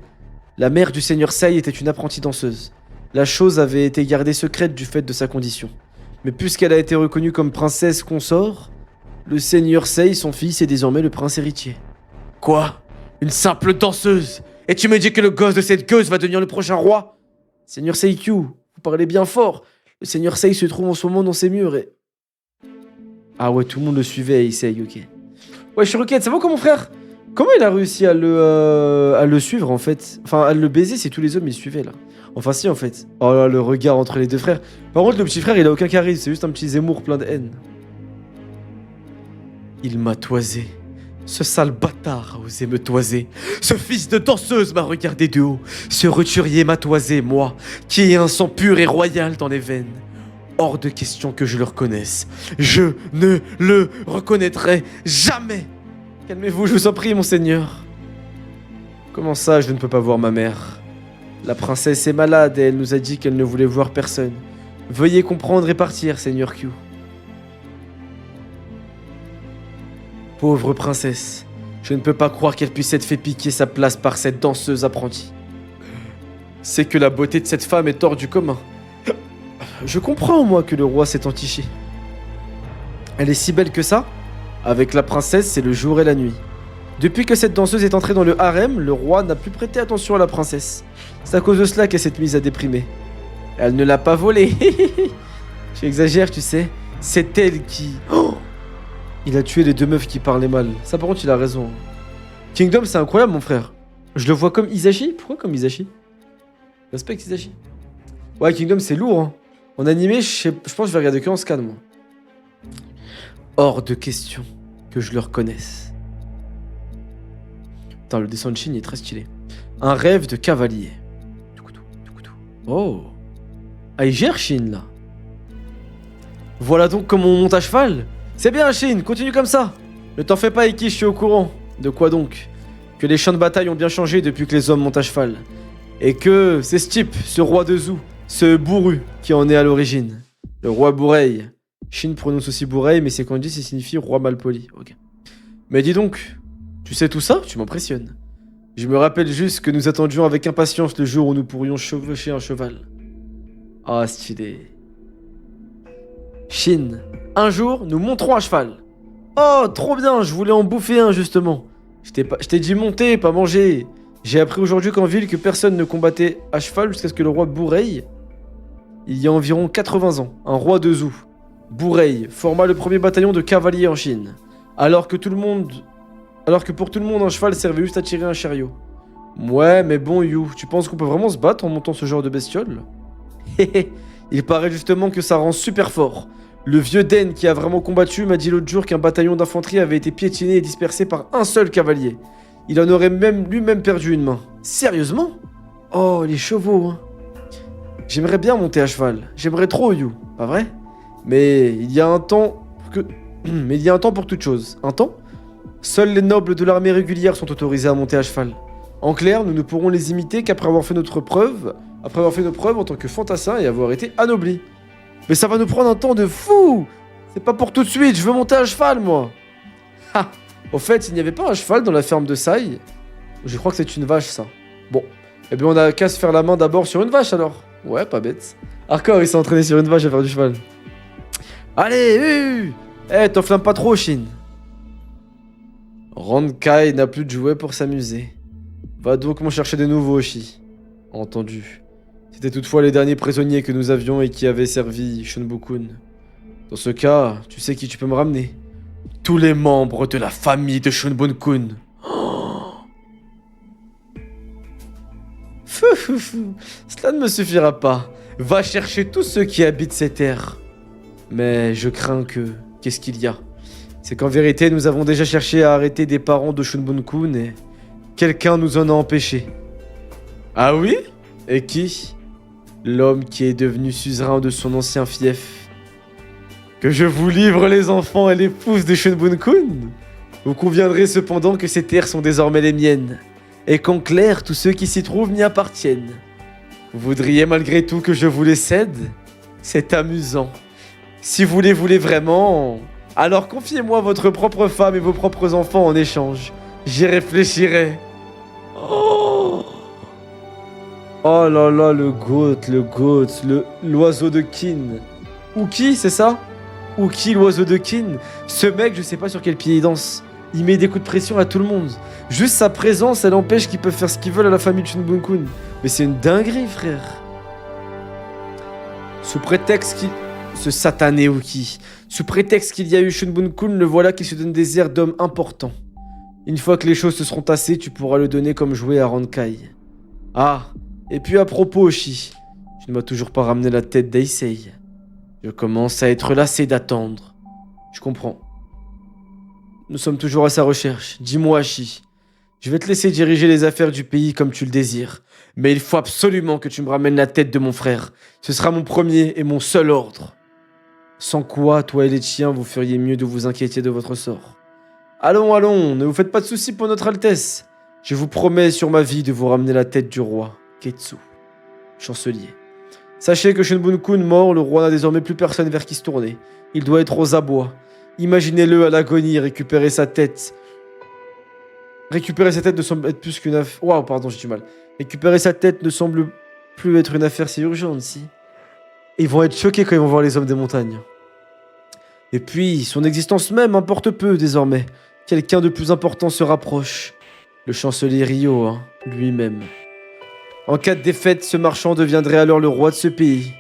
A: La mère du seigneur Sei était une apprentie danseuse. La chose avait été gardée secrète du fait de sa condition. Mais puisqu'elle a été reconnue comme princesse consort, le seigneur Sei, son fils, est désormais le prince héritier. Quoi? Une simple danseuse? Et tu me dis que le gosse de cette gueuse va devenir le prochain roi? Seigneur Seikyu, vous parlez bien fort. Le seigneur Sei se trouve en ce moment dans ses murs et... Ah ouais, tout le monde le suivait, Heisei, ok. Ouais, Shuriken, ça va quoi mon frère? Comment il a réussi à le suivre en fait? Enfin, à le baiser si tous les hommes ils suivaient là. Enfin si en fait. Oh là, le regard entre les deux frères. Par contre, le petit frère, il a aucun charisme, c'est juste un petit Zemmour plein de haine. Il m'a toisé. Ce sale bâtard a osé me toiser. Ce fils de danseuse m'a regardé de haut. Ce roturier m'a toisé, moi, qui ai un sang pur et royal dans les veines. Hors de question que je le reconnaisse. Je ne le reconnaîtrai jamais. Calmez-vous, je vous en prie, monseigneur. Comment ça, je ne peux pas voir ma mère? La princesse est malade et elle nous a dit qu'elle ne voulait voir personne. Veuillez comprendre et partir, Seigneur Q. Pauvre princesse, je ne peux pas croire qu'elle puisse être fait piquer sa place par cette danseuse apprentie. C'est que la beauté de cette femme est hors du commun. Je comprends, moi, que le roi s'est entiché. Elle est si belle que ça? Avec la princesse, c'est le jour et la nuit. Depuis que cette danseuse est entrée dans le harem, le roi n'a plus prêté attention à la princesse. C'est à cause de cela qu'elle s'est mise à déprimer. Elle ne l'a pas volée. Tu exagères, tu sais. C'est elle qui... Oh, il a tué les deux meufs qui parlaient mal. Ça, par contre, il a raison. Kingdom, c'est incroyable, mon frère. Je le vois comme Hisashi. Pourquoi comme Hisashi? Respecte Hisashi. Ouais, Kingdom, c'est lourd. Hein. En animé, je pense que je vais regarder que en scan, moi. Hors de question que je le reconnaisse. Putain, le dessin de Shin est très stylé. Un rêve de cavalier. Oh. Ah, il gère Shin, là. Voilà donc comment on monte à cheval. C'est bien, Shin, continue comme ça. Ne t'en fais pas, Iki, je suis au courant. De quoi donc? Que les champs de bataille ont bien changé depuis que les hommes montent à cheval. Et que c'est ce type, ce roi de Zou, ce bourru, qui en est à l'origine. Le roi Bourreil. Shin prononce aussi Bourreil, mais c'est kanji, ça signifie roi malpoli. Ok. Mais dis donc, tu sais tout ça? Tu m'impressionnes. Je me rappelle juste que nous attendions avec impatience le jour où nous pourrions chevaucher un cheval. Ah, stylé. Shin, un jour, nous monterons à cheval. Oh, trop bien, je voulais en bouffer un, justement. Je t'ai dit monter, pas manger. J'ai appris aujourd'hui qu'en ville que personne ne combattait à cheval jusqu'à ce que le roi Bourreil, il y a environ 80 ans, un roi de Zhou, Bourreil, forma le premier bataillon de cavaliers en Chine. Alors que pour tout le monde un cheval servait juste à tirer un chariot. Ouais, mais bon You, tu penses qu'on peut vraiment se battre en montant ce genre de bestiole? Hé, il paraît justement que ça rend super fort. Le vieux Den qui a vraiment combattu m'a dit l'autre jour qu'un bataillon d'infanterie avait été piétiné et dispersé par un seul cavalier. Il en aurait même lui-même perdu une main. Sérieusement? Oh, les chevaux, hein. J'aimerais bien monter à cheval. J'aimerais trop, You, pas vrai? Mais il y a un temps pour toute chose. Un temps? Seuls les nobles de l'armée régulière sont autorisés à monter à cheval. En clair, nous ne pourrons les imiter qu'après avoir fait nos preuves en tant que fantassins et avoir été anoblis. Mais ça va nous prendre un temps de fou! C'est pas pour tout de suite, je veux monter à cheval, moi! Ha! Au fait, il n'y avait pas un cheval dans la ferme de Sai? Je crois que c'est une vache, ça. Bon, eh bien on a qu'à se faire la main d'abord sur une vache, alors. Ouais, pas bête. Hardcore, il s'est entraîné sur une vache à faire du cheval. Allez, t'enflamme pas trop, Shin. Rankai n'a plus de jouets pour s'amuser. Va donc m'en chercher des nouveaux, Oshi. Entendu. C'était toutefois les derniers prisonniers que nous avions et qui avaient servi Shunbokun. Dans ce cas, tu sais qui tu peux me ramener. Tous les membres de la famille de Shunbokun. Cela ne me suffira pas. Va chercher tous ceux qui habitent ces terres. Mais je crains que... Qu'est-ce qu'il y a? C'est qu'en vérité, nous avons déjà cherché à arrêter des parents de Shunbokun et... quelqu'un nous en a empêchés. Ah oui? Et qui? L'homme qui est devenu suzerain de son ancien fief. Que je vous livre les enfants et l'épouse de Shunbokun? Vous conviendrez cependant que ces terres sont désormais les miennes, et qu'en clair, tous ceux qui s'y trouvent m'y appartiennent. Vous voudriez malgré tout que je vous les cède? C'est amusant. Si vous les voulez vraiment, alors confiez-moi votre propre femme et vos propres enfants en échange. J'y réfléchirai. Oh, oh là là, le goat, l'oiseau de Kin. Uki, c'est ça? Uki, l'oiseau de Kin. Ce mec, je sais pas sur quel pied il danse. Il met des coups de pression à tout le monde. Juste sa présence, elle empêche qu'ils peuvent faire ce qu'ils veulent à la famille de Shunbokun. Mais c'est une dinguerie, frère. Sous prétexte qu'il... Ce satané Uki. Sous prétexte qu'il y a eu Shunbokun, le voilà qui se donne des airs d'homme important. Une fois que les choses se seront tassées, tu pourras le donner comme jouet à Rankai. Ah, et puis à propos, Oshi, tu ne m'as toujours pas ramené la tête d'Eisei. Je commence à être lassé d'attendre. Je comprends. Nous sommes toujours à sa recherche. Dis-moi, Oshi. Je vais te laisser diriger les affaires du pays comme tu le désires. Mais il faut absolument que tu me ramènes la tête de mon frère. Ce sera mon premier et mon seul ordre. Sans quoi, toi et les tiens, vous feriez mieux de vous inquiéter de votre sort. Allons, allons, ne vous faites pas de soucis pour notre Altesse. Je vous promets sur ma vie de vous ramener la tête du roi, Ketsu, chancelier. Sachez que Shunbokun mort, le roi n'a désormais plus personne vers qui se tourner. Il doit être aux abois. Imaginez-le à l'agonie, récupérer sa tête. Récupérer sa tête ne semble être plus qu'une affaire... Waouh, pardon, j'ai du mal. Récupérer sa tête ne semble plus être une affaire si urgente, si. Ils vont être choqués quand ils vont voir les hommes des montagnes. Et puis, son existence même importe peu désormais. Quelqu'un de plus important se rapproche. Le chancelier Ryo, hein, lui-même. En cas de défaite, ce marchand deviendrait alors le roi de ce pays.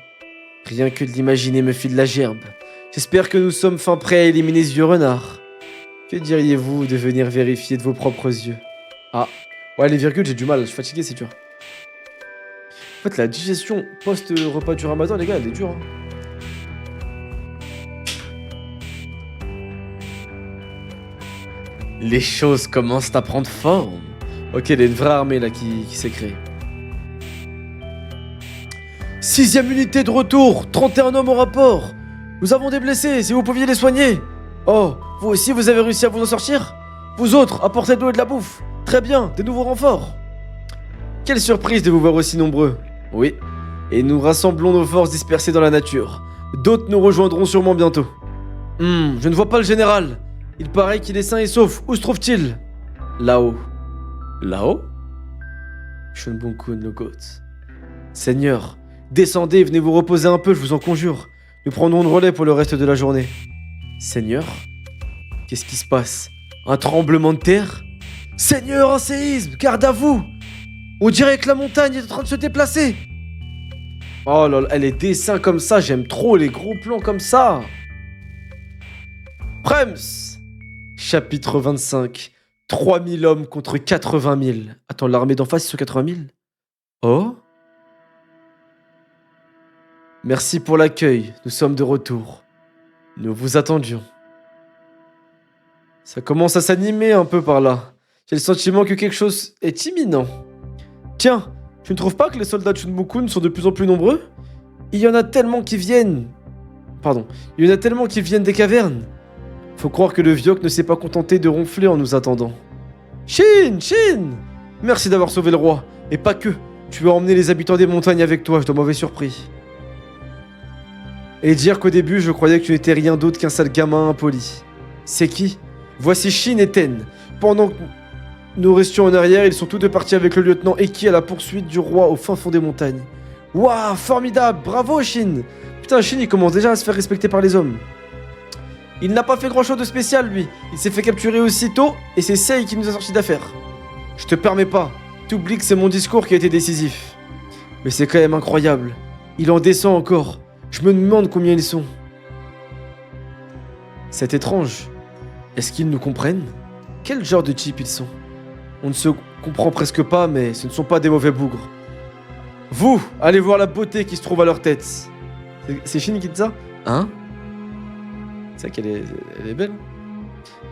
A: Rien que de l'imaginer me file la gerbe. J'espère que nous sommes fin prêts à éliminer ce vieux renard. Que diriez-vous de venir vérifier de vos propres yeux? Ah, ouais, les virgules, j'ai du mal, je suis fatigué, c'est dur. En fait, la digestion post-repas du ramadan, les gars, elle est dure, hein. Les choses commencent à prendre forme. Ok, il y a une vraie armée là qui s'est créée. 6ème unité de retour, 31 hommes au rapport. Nous avons des blessés, si vous pouviez les soigner. Oh, vous aussi vous avez réussi à vous en sortir? Vous autres, apportez de l'eau et de la bouffe. Très bien, des nouveaux renforts. Quelle surprise de vous voir aussi nombreux. Oui, et nous rassemblons nos forces dispersées dans la nature. D'autres nous rejoindront sûrement bientôt. Je ne vois pas le général. Il paraît qu'il est sain et sauf. Où se trouve-t-il? Là-haut. Là-haut? Shunbokun le goat. Seigneur, descendez, venez vous reposer un peu, je vous en conjure. Nous prendrons le relais pour le reste de la journée. Seigneur? Qu'est-ce qui se passe? Un tremblement de terre? Seigneur, un séisme, garde à vous! On dirait que la montagne est en train de se déplacer. Oh là là, les dessins comme ça, j'aime trop les gros plans comme ça. Prems. Chapitre 25. 3000 hommes contre 80 000. Attends, l'armée d'en face, ils sont 80 000. Oh. Merci pour l'accueil, nous sommes de retour. Nous vous attendions. Ça commence à s'animer un peu par là. J'ai le sentiment que quelque chose est imminent. Tiens, tu ne trouves pas que les soldats de Shunmukun sont de plus en plus nombreux? Il y en a tellement qui viennent... Il y en a tellement qui viennent des cavernes. Faut croire que le Viok ne s'est pas contenté de ronfler en nous attendant. Shin! Merci d'avoir sauvé le roi. Et pas que. Tu as emmené les habitants des montagnes avec toi, je dois m'avais surpris. Et dire qu'au début, je croyais que tu n'étais rien d'autre qu'un sale gamin impoli. C'est qui? Voici Shin et Ten. Pendant que nous restions en arrière, ils sont tous deux partis avec le lieutenant Eki à la poursuite du roi au fin fond des montagnes. Waouh, formidable, bravo Shin. Putain, Shin, il commence déjà à se faire respecter par les hommes. Il n'a pas fait grand chose de spécial, lui. Il s'est fait capturer aussitôt, et c'est Sei qui nous a sortis d'affaire. Je te permets pas. T'oublies que c'est mon discours qui a été décisif. Mais c'est quand même incroyable. Il en descend encore. Je me demande combien ils sont. C'est étrange. Est-ce qu'ils nous comprennent? Quel genre de type ils sont? On ne se comprend presque pas, mais ce ne sont pas des mauvais bougres. Vous, allez voir la beauté qui se trouve à leur tête. C'est Shin qui dit ça? Hein? C'est vrai qu'elle est belle.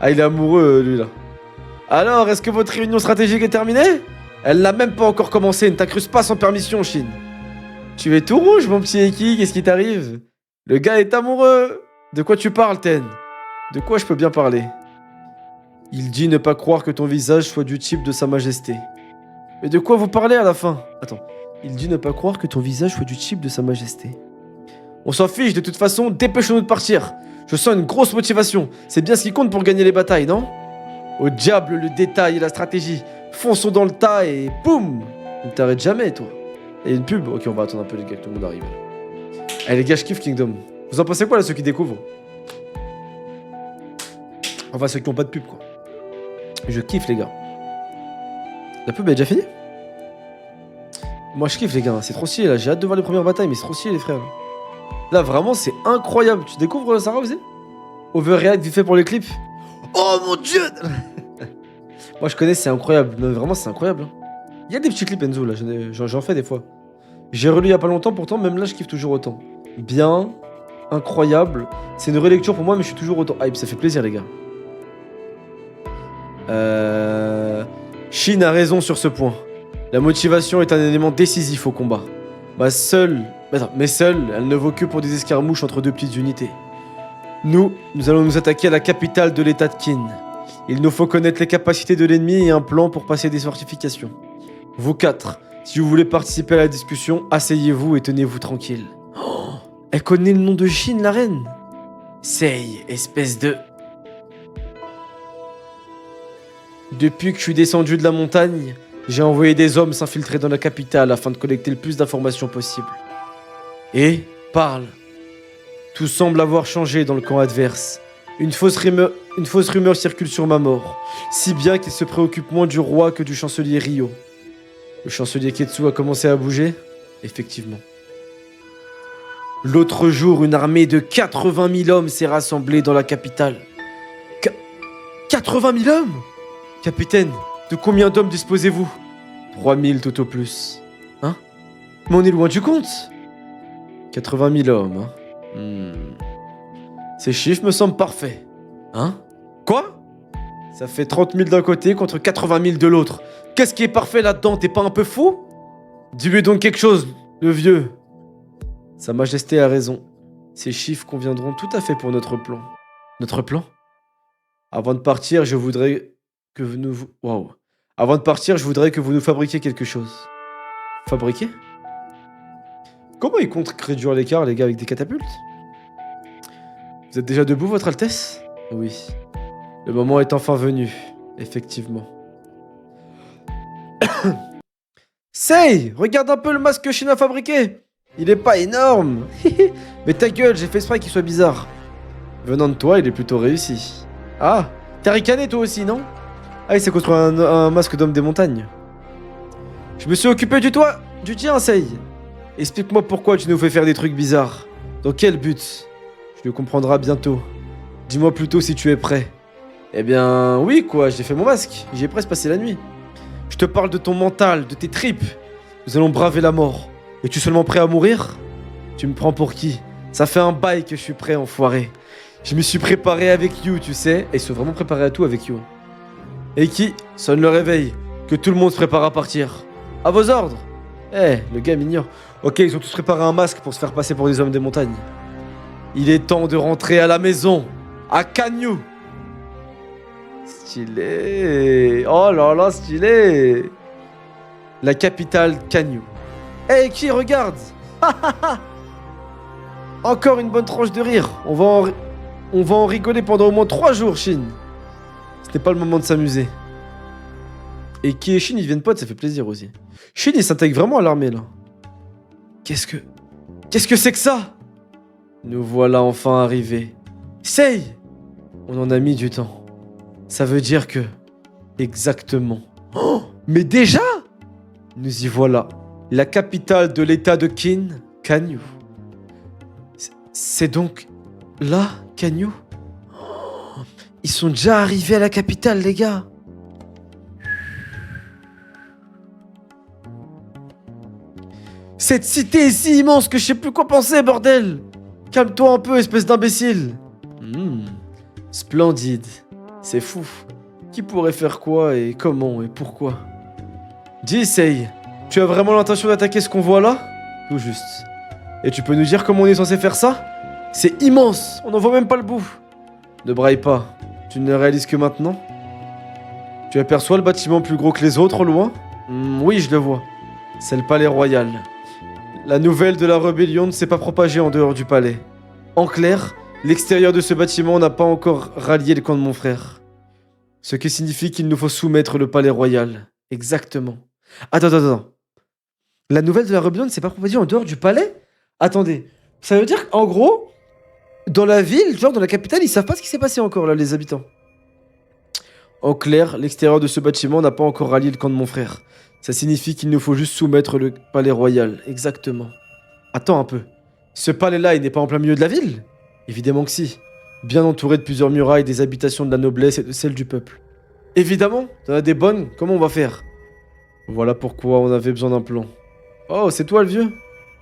A: Ah, il est amoureux, lui, là. Alors, est-ce que votre réunion stratégique est terminée? Elle n'a même pas encore commencé, ne t'incruste pas sans permission, Shin. Tu es tout rouge, mon petit Eki, qu'est-ce qui t'arrive? Le gars est amoureux. De quoi tu parles, Ten? De quoi je peux bien parler? Il dit ne pas croire que ton visage soit du type de sa majesté. Mais de quoi vous parlez à la fin? Attends. Il dit ne pas croire que ton visage soit du type de sa majesté. On s'en fiche, de toute façon, dépêchons-nous de partir. Je sens une grosse motivation. C'est bien ce qui compte pour gagner les batailles, non? Au diable le détail et la stratégie. Fonçons dans le tas et boum! Ne t'arrêtes jamais, toi. Il y a une pub. Ok, on va attendre un peu, les gars, que tout le monde arrive. Allez, les gars, je kiffe Kingdom. Vous en pensez quoi, là, ceux qui découvrent? Enfin, ceux qui n'ont pas de pub, quoi. Je kiffe, les gars. La pub est déjà finie? Moi, je kiffe, les gars. C'est trop stylé, là. J'ai hâte de voir les premières batailles, mais c'est trop stylé, les frères. Là, vraiment, c'est incroyable. Tu découvres, Sarah, aussi? Overreact, vite fait pour les clips. Oh, mon Dieu! Moi, je connais, c'est incroyable. Mais vraiment, c'est incroyable. Hein. Il y a des petits clips, Enzo, là. J'en fais des fois. J'ai relu il y a pas longtemps, pourtant, même là, je kiffe toujours autant. Bien, incroyable. C'est une relecture pour moi, mais je suis toujours autant hype. Ça fait plaisir, les gars. Shin a raison sur ce point. La motivation est un élément décisif au combat. Mais seule, elle ne vaut que pour des escarmouches entre deux petites unités. Nous allons nous attaquer à la capitale de l'état de Qin. Il nous faut connaître les capacités de l'ennemi et un plan pour passer des fortifications. Vous quatre, si vous voulez participer à la discussion, asseyez-vous et tenez-vous tranquille. Oh, elle connaît le nom de Shin, la reine. Sei, espèce de... Depuis que je suis descendu de la montagne, j'ai envoyé des hommes s'infiltrer dans la capitale afin de collecter le plus d'informations possible. Et, parle. Tout semble avoir changé dans le camp adverse. Une fausse rumeur circule sur ma mort, si bien qu'il se préoccupe moins du roi que du chancelier Ryo. Le chancelier Ketsu a commencé à bouger? Effectivement. L'autre jour, une armée de 80 000 hommes s'est rassemblée dans la capitale. 80 000 hommes? Capitaine, de combien d'hommes disposez-vous? 3 000 tout au plus. Hein? Mais on est loin du compte. 80 000 hommes, hein? Ces chiffres me semblent parfaits. Hein? Quoi? Ça fait 30 000 d'un côté contre 80 000 de l'autre. Qu'est-ce qui est parfait là-dedans? T'es pas un peu fou? Dis-lui donc quelque chose, le vieux. Sa Majesté a raison. Ces chiffres conviendront tout à fait pour notre plan. Notre plan? Avant de partir, je voudrais que vous nous... Waouh. Avant de partir, je voudrais que vous nous fabriquiez quelque chose. Fabriquer? Comment ils comptent réduire l'écart, les gars, avec des catapultes? Vous êtes déjà debout, votre Altesse? Oui. Le moment est enfin venu. Effectivement. Sei, regarde un peu le masque que Shin a fabriqué. Il est pas énorme. Mais ta gueule, j'ai fait exprès qu'il soit bizarre. Venant de toi, il est plutôt réussi. Ah, t'as ricané toi aussi, non? Ah, il s'est construit un masque d'homme des montagnes. Je me suis occupé du tien, Sei. Explique-moi pourquoi tu nous fais faire des trucs bizarres. Dans quel but? Tu le comprendras bientôt. Dis-moi plutôt si tu es prêt. Eh bien, oui, quoi, j'ai fait mon masque. J'y ai presque passé la nuit. Je te parle de ton mental, de tes tripes. Nous allons braver la mort. Es-tu seulement prêt à mourir? Tu me prends pour qui? Ça fait un bail que je suis prêt, enfoiré. Je me suis préparé avec You, tu sais. Et ils sont vraiment préparés à tout avec You. Et qui? Sonne le réveil. Que tout le monde se prépare à partir. À vos ordres. Eh, le gars m'ignore. Ok, ils ont tous préparé un masque pour se faire passer pour des hommes des montagnes. Il est temps de rentrer à la maison. À Kanyu. Stylé. Oh là là, stylé. La capitale Kanyu. Hey, qui regarde? Encore une bonne tranche de rire. On va en rigoler pendant au moins 3 jours, Shin. Ce n'est pas le moment de s'amuser. Et Ki et Shin, ils viennent potes, ça fait plaisir aussi. Shin, il s'intègre vraiment à l'armée, là. Qu'est-ce que c'est que ça? Nous voilà enfin arrivés. Sei! On en a mis du temps. Ça veut dire que... Exactement. Oh, mais déjà? Nous y voilà. La capitale de l'état de Kin, Kanyu. C'est donc... là, Kanyu? Oh, ils sont déjà arrivés à la capitale, les gars. Cette cité est si immense que je sais plus quoi penser, bordel. Calme-toi un peu, espèce d'imbécile. Splendide. C'est fou. Qui pourrait faire quoi et comment et pourquoi? Dis, Sei, tu as vraiment l'intention d'attaquer ce qu'on voit là? Tout juste. Et tu peux nous dire comment on est censé faire ça? C'est immense, on n'en voit même pas le bout. Ne braille pas, tu ne le réalises que maintenant? Tu aperçois le bâtiment plus gros que les autres au loin? Oui, je le vois. C'est le palais royal. La nouvelle de la rébellion ne s'est pas propagée en dehors du palais. En clair, l'extérieur de ce bâtiment n'a pas encore rallié le camp de mon frère. Ce qui signifie qu'il nous faut soumettre le palais royal. Exactement. Attends. La nouvelle de la rébellion ne s'est pas propagée en dehors du palais? Attendez. Ça veut dire qu'en gros, dans la ville, genre dans la capitale, ils savent pas ce qui s'est passé encore là, les habitants. En clair, l'extérieur de ce bâtiment n'a pas encore rallié le camp de mon frère. Ça signifie qu'il nous faut juste soumettre le palais royal. Exactement. Attends un peu. Ce palais-là, il n'est pas en plein milieu de la ville? Évidemment que si. Bien entouré de plusieurs murailles, des habitations de la noblesse et de celles du peuple. Évidemment, t'en as des bonnes, comment on va faire? Voilà pourquoi on avait besoin d'un plan. Oh, c'est toi le vieux?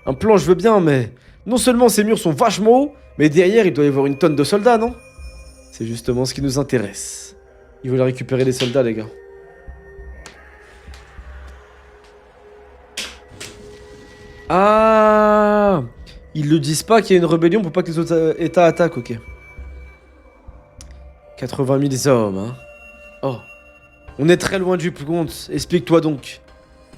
A: Un plan, je veux bien, mais... Non seulement ces murs sont vachement hauts, mais derrière, il doit y avoir une tonne de soldats, non? C'est justement ce qui nous intéresse. Ils veulent récupérer les soldats, les gars. Ah! Ils le disent pas qu'il y a une rébellion pour pas que les autres États attaquent, ok. 80 000 hommes, hein. Oh. On est très loin du compte, explique-toi donc.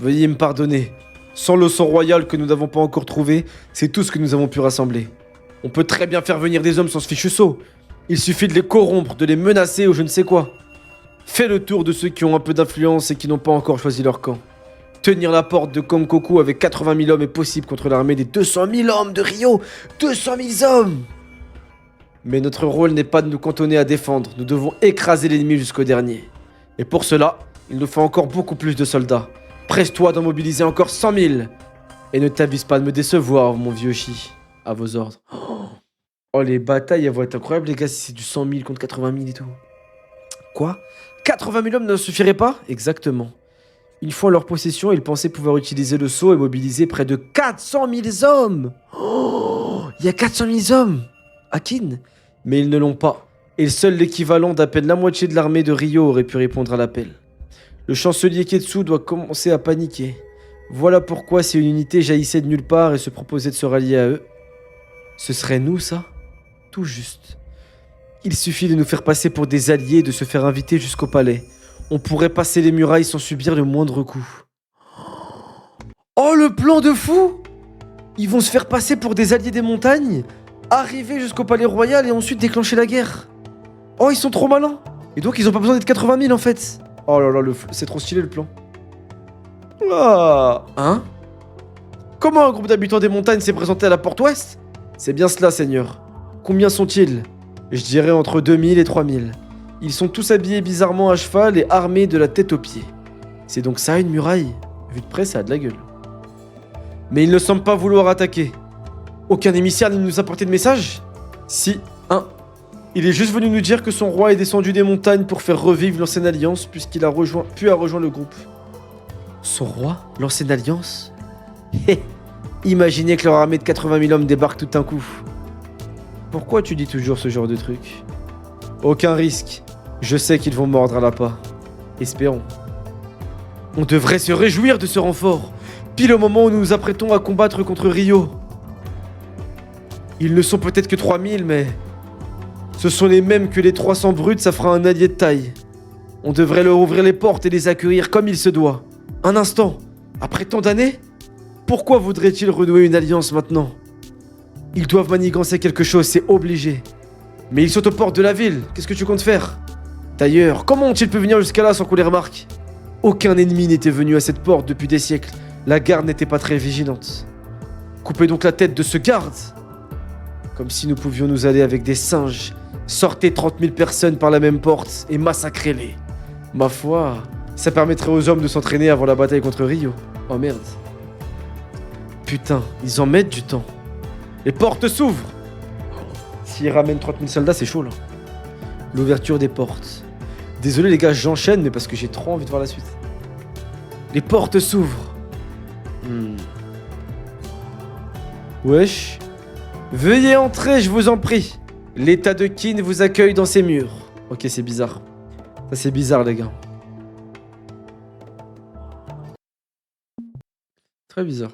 A: Veuillez me pardonner. Sans le sang royal que nous n'avons pas encore trouvé, c'est tout ce que nous avons pu rassembler. On peut très bien faire venir des hommes sans ce fichu saut. Il suffit de les corrompre, de les menacer ou je ne sais quoi. Fais le tour de ceux qui ont un peu d'influence et qui n'ont pas encore choisi leur camp. Tenir la porte de Kamkoku avec 80 000 hommes est possible contre l'armée des 200 000 hommes de Rio. 200 000 hommes! Mais notre rôle n'est pas de nous cantonner à défendre, nous devons écraser l'ennemi jusqu'au dernier. Et pour cela, il nous faut encore beaucoup plus de soldats. Presse-toi d'en mobiliser encore 100 000. Et ne t'abuse pas de me décevoir, mon vieux Chi. À vos ordres. Oh, les batailles, elles vont être incroyables, les gars, si c'est du 100 000 contre 80 000 et tout. Quoi? 80 000 hommes ne suffirait pas? Exactement. Une fois en leur possession, ils pensaient pouvoir utiliser le sceau et mobiliser près de 400 000 hommes. Oh, il y a 400 000 hommes à Kin. Mais ils ne l'ont pas. Et seul l'équivalent d'à peine la moitié de l'armée de Rio aurait pu répondre à l'appel. Le chancelier Ketsu doit commencer à paniquer. Voilà pourquoi si une unité jaillissait de nulle part et se proposait de se rallier à eux, ce serait nous, ça? Tout juste. Il suffit de nous faire passer pour des alliés et de se faire inviter jusqu'au palais. On pourrait passer les murailles sans subir le moindre coup. Oh, le plan de fou! Ils vont se faire passer pour des alliés des montagnes, arriver jusqu'au palais royal et ensuite déclencher la guerre. Oh, ils sont trop malins! Et donc ils ont pas besoin d'être 80 000 en fait. Oh là là, c'est trop stylé le plan. Ah! Hein? Comment un groupe d'habitants des montagnes s'est présenté à la porte ouest? C'est bien cela, seigneur. Combien sont-ils? Je dirais entre 2000 et 3000. Ils sont tous habillés bizarrement à cheval et armés de la tête aux pieds. C'est donc ça une muraille? Vu de près, ça a de la gueule. Mais il ne semble pas vouloir attaquer. Aucun émissaire ne nous a apporté de message? Si, un. Il est juste venu nous dire que son roi est descendu des montagnes pour faire revivre l'ancienne alliance puisqu'il a rejoint le groupe. Son roi? L'ancienne alliance? Hé. Imaginez que leur armée de 80 000 hommes débarque tout d'un coup. Pourquoi tu dis toujours ce genre de truc? Aucun risque. Je sais qu'ils vont mordre à l'appât. Espérons. On devrait se réjouir de ce renfort, pile au moment où nous nous apprêtons à combattre contre Rio. Ils ne sont peut-être que 3000, mais... ce sont les mêmes que les 300 brutes, ça fera un allié de taille. On devrait leur ouvrir les portes et les accueillir comme il se doit. Un instant, après tant d'années, pourquoi voudraient-ils renouer une alliance maintenant? Ils doivent manigancer quelque chose, c'est obligé. Mais ils sont aux portes de la ville, qu'est-ce que tu comptes faire? D'ailleurs, comment ont-ils pu venir jusqu'à là sans qu'on les remarque? Aucun ennemi n'était venu à cette porte depuis des siècles. La garde n'était pas très vigilante. Coupez donc la tête de ce garde. Comme si nous pouvions nous aller avec des singes. Sortez 30 000 personnes par la même porte et massacrez-les. Ma foi, ça permettrait aux hommes de s'entraîner avant la bataille contre Rio. Oh merde. Putain, ils en mettent du temps. Les portes s'ouvrent. S'ils ramènent 30 000 soldats, c'est chaud là. L'ouverture des portes. Désolé les gars, j'enchaîne, mais parce que j'ai trop envie de voir la suite. Les portes s'ouvrent. Wesh. Veuillez entrer, je vous en prie. L'état de Qin vous accueille dans ses murs. Ok, c'est bizarre. Ça, c'est bizarre, les gars. Très bizarre.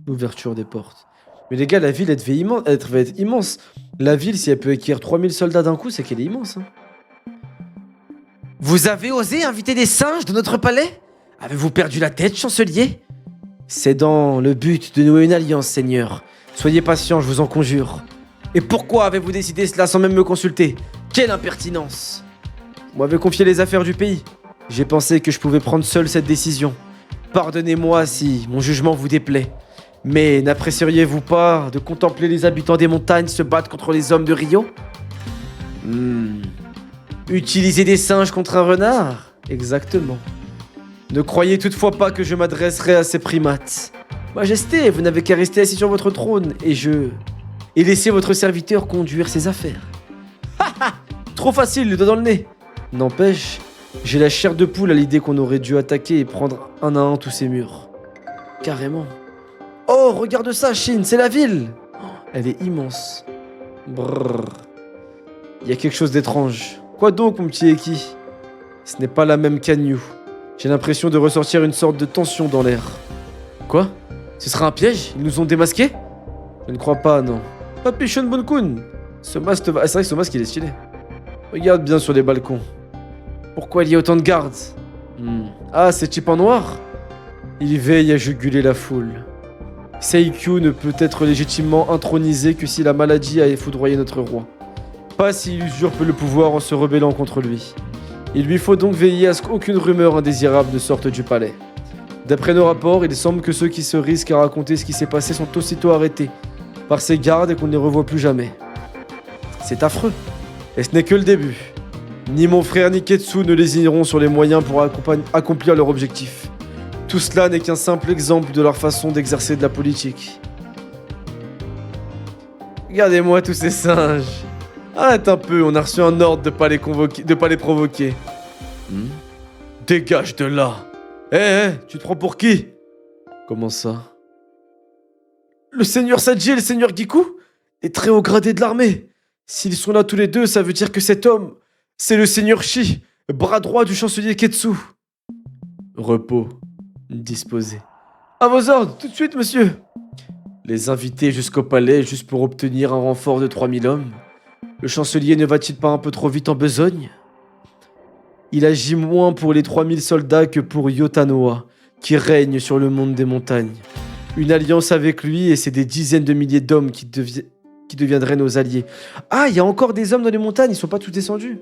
A: L'ouverture des portes. Mais les gars, la ville, elle devait être immense. La ville, si elle peut accueillir 3000 soldats d'un coup, c'est qu'elle est immense. Hein. Vous avez osé inviter des singes dans notre palais? Avez-vous perdu la tête, chancelier? C'est dans le but de nouer une alliance, seigneur. Soyez patient, je vous en conjure. Et pourquoi avez-vous décidé cela sans même me consulter? Quelle impertinence! Vous m'avez confié les affaires du pays. J'ai pensé que je pouvais prendre seul cette décision. Pardonnez-moi si mon jugement vous déplaît. Mais n'apprécieriez-vous pas de contempler les habitants des montagnes se battre contre les hommes de Rio? Utiliser des singes contre un renard? Exactement. Ne croyez toutefois pas que je m'adresserai à ces primates. Majesté, vous n'avez qu'à rester assis sur votre trône et laisser votre serviteur conduire ses affaires. Ha ha! Trop facile, le doigt dans le nez. N'empêche, j'ai la chair de poule à l'idée qu'on aurait dû attaquer et prendre un à un tous ces murs. Carrément. Oh, regarde ça, Chine, c'est la ville! Elle est immense. Brrr. Il y a quelque chose d'étrange. Quoi donc, mon petit Eki? Ce n'est pas la même qu'Agnew. J'ai l'impression de ressortir une sorte de tension dans l'air. Quoi? Ce sera un piège? Ils nous ont démasqués? Je ne crois pas, non. Papi Shun Bunkun! Ce masque va... Ah, c'est vrai que ce masque, il est stylé. Regarde bien sur les balcons. Pourquoi il y a autant de gardes? Ah, c'est type en noir? Il veille à juguler la foule. Seikyu ne peut être légitimement intronisé que si la maladie a foudroyé notre roi. Pas s'il usurpe le pouvoir en se rebellant contre lui. Il lui faut donc veiller à ce qu'aucune rumeur indésirable ne sorte du palais. D'après nos rapports, il semble que ceux qui se risquent à raconter ce qui s'est passé sont aussitôt arrêtés par ces gardes et qu'on ne les revoit plus jamais. C'est affreux. Et ce n'est que le début. Ni mon frère ni Ketsu ne lésineront sur les moyens pour accomplir leur objectif. Tout cela n'est qu'un simple exemple de leur façon d'exercer de la politique. Regardez-moi tous ces singes. Arrête un peu, on a reçu un ordre de pas les provoquer. Dégage de là. Tu te prends pour qui? Comment ça? Le seigneur Saji et le seigneur Giku? Les très hauts gradés de l'armée. S'ils sont là tous les deux, ça veut dire que cet homme, c'est le seigneur Shi, bras droit du chancelier Ketsu. Repos. Disposé. À vos ordres, tout de suite, monsieur. Les inviter jusqu'au palais juste pour obtenir un renfort de 3000 hommes. Le chancelier ne va-t-il pas un peu trop vite en besogne? Il agit moins pour les 3000 soldats que pour Yotanoa, qui règne sur le monde des montagnes. Une alliance avec lui et c'est des dizaines de milliers d'hommes qui deviendraient nos alliés. Ah, il y a encore des hommes dans les montagnes, ils sont pas tous descendus.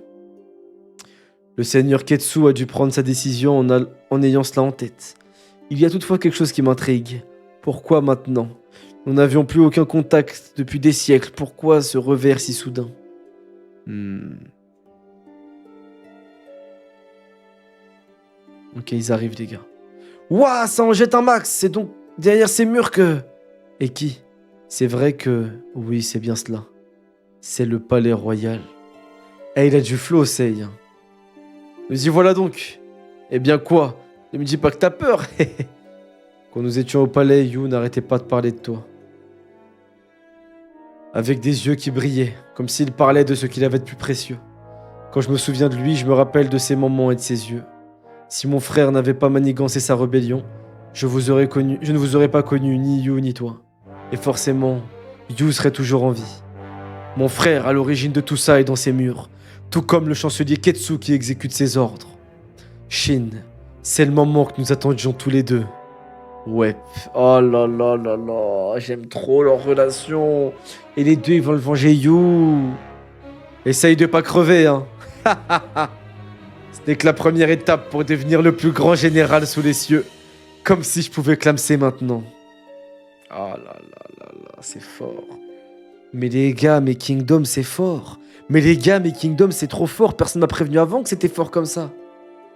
A: Le seigneur Ketsu a dû prendre sa décision en ayant cela en tête. Il y a toutefois quelque chose qui m'intrigue. Pourquoi maintenant? Nous n'avions plus aucun contact depuis des siècles. Pourquoi ce revers si soudain? Ok, ils arrivent, les gars. Ouah, ça en jette un max. C'est donc derrière ces murs que... Et qui? C'est vrai que... Oui, c'est bien cela. C'est le palais royal. Eh, il a du flow, Sei. Nous y voilà donc. Eh bien quoi? Ne me dis pas que t'as peur. Quand nous étions au palais, Yu n'arrêtait pas de parler de toi. Avec des yeux qui brillaient, comme s'il parlait de ce qu'il avait de plus précieux. Quand je me souviens de lui, je me rappelle de ses moments et de ses yeux. Si mon frère n'avait pas manigancé sa rébellion, je ne vous aurais pas connu, ni Yu ni toi. Et forcément, Yu serait toujours en vie. Mon frère, à l'origine de tout ça, est dans ses murs, tout comme le chancelier Ketsu qui exécute ses ordres. Shin, c'est le moment que nous attendions tous les deux. Ouais, oh là là là là, j'aime trop leur relation. Et les deux, ils vont le venger, Yu. Essaye de pas crever, hein. Ce n'est que la première étape pour devenir le plus grand général sous les cieux. Comme si je pouvais clamser maintenant. Oh là là là là, c'est fort. Mais les gars, mes Kingdom, c'est fort. Mais les gars, mes Kingdom, c'est trop fort. Personne m'a prévenu avant que c'était fort comme ça.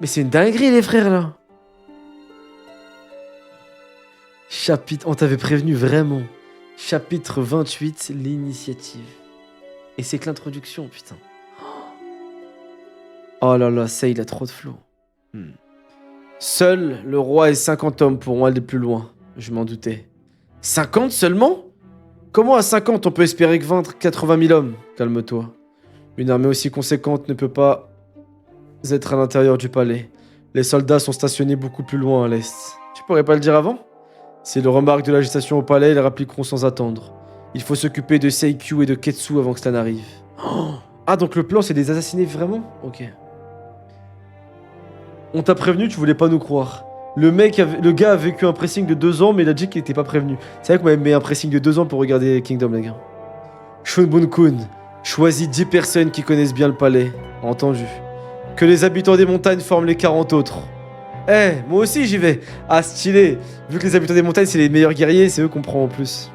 A: Mais c'est une dinguerie, les frères, là. Chapitre... On t'avait prévenu, vraiment. Chapitre 28, l'initiative. Et c'est que l'introduction, putain. Oh là là, ça, il a trop de flow. Seul le roi et 50 hommes pourront aller plus loin. Je m'en doutais. 50 seulement? Comment à 50 on peut espérer vaincre 80 000 hommes? Calme-toi. Une armée aussi conséquente ne peut pas être à l'intérieur du palais. Les soldats sont stationnés beaucoup plus loin à l'est. Tu pourrais pas le dire avant? S'ils remarquent de l'agitation au palais, ils répliqueront sans attendre. Il faut s'occuper de Seikyu et de Ketsu avant que cela n'arrive. Oh, ah, donc le plan c'est de les assassiner vraiment? Ok. On t'a prévenu, tu voulais pas nous croire. Le gars a vécu un pressing de 2 ans, mais il a dit qu'il était pas prévenu. C'est vrai qu'on m'avait mis un pressing de 2 ans pour regarder Kingdom, les gars. Shunbun-kun, choisis 10 personnes qui connaissent bien le palais. Entendu. Que les habitants des montagnes forment les 40 autres. Eh, moi aussi j'y vais. Ah, stylé. Vu que les habitants des montagnes, c'est les meilleurs guerriers, c'est eux qu'on prend en plus.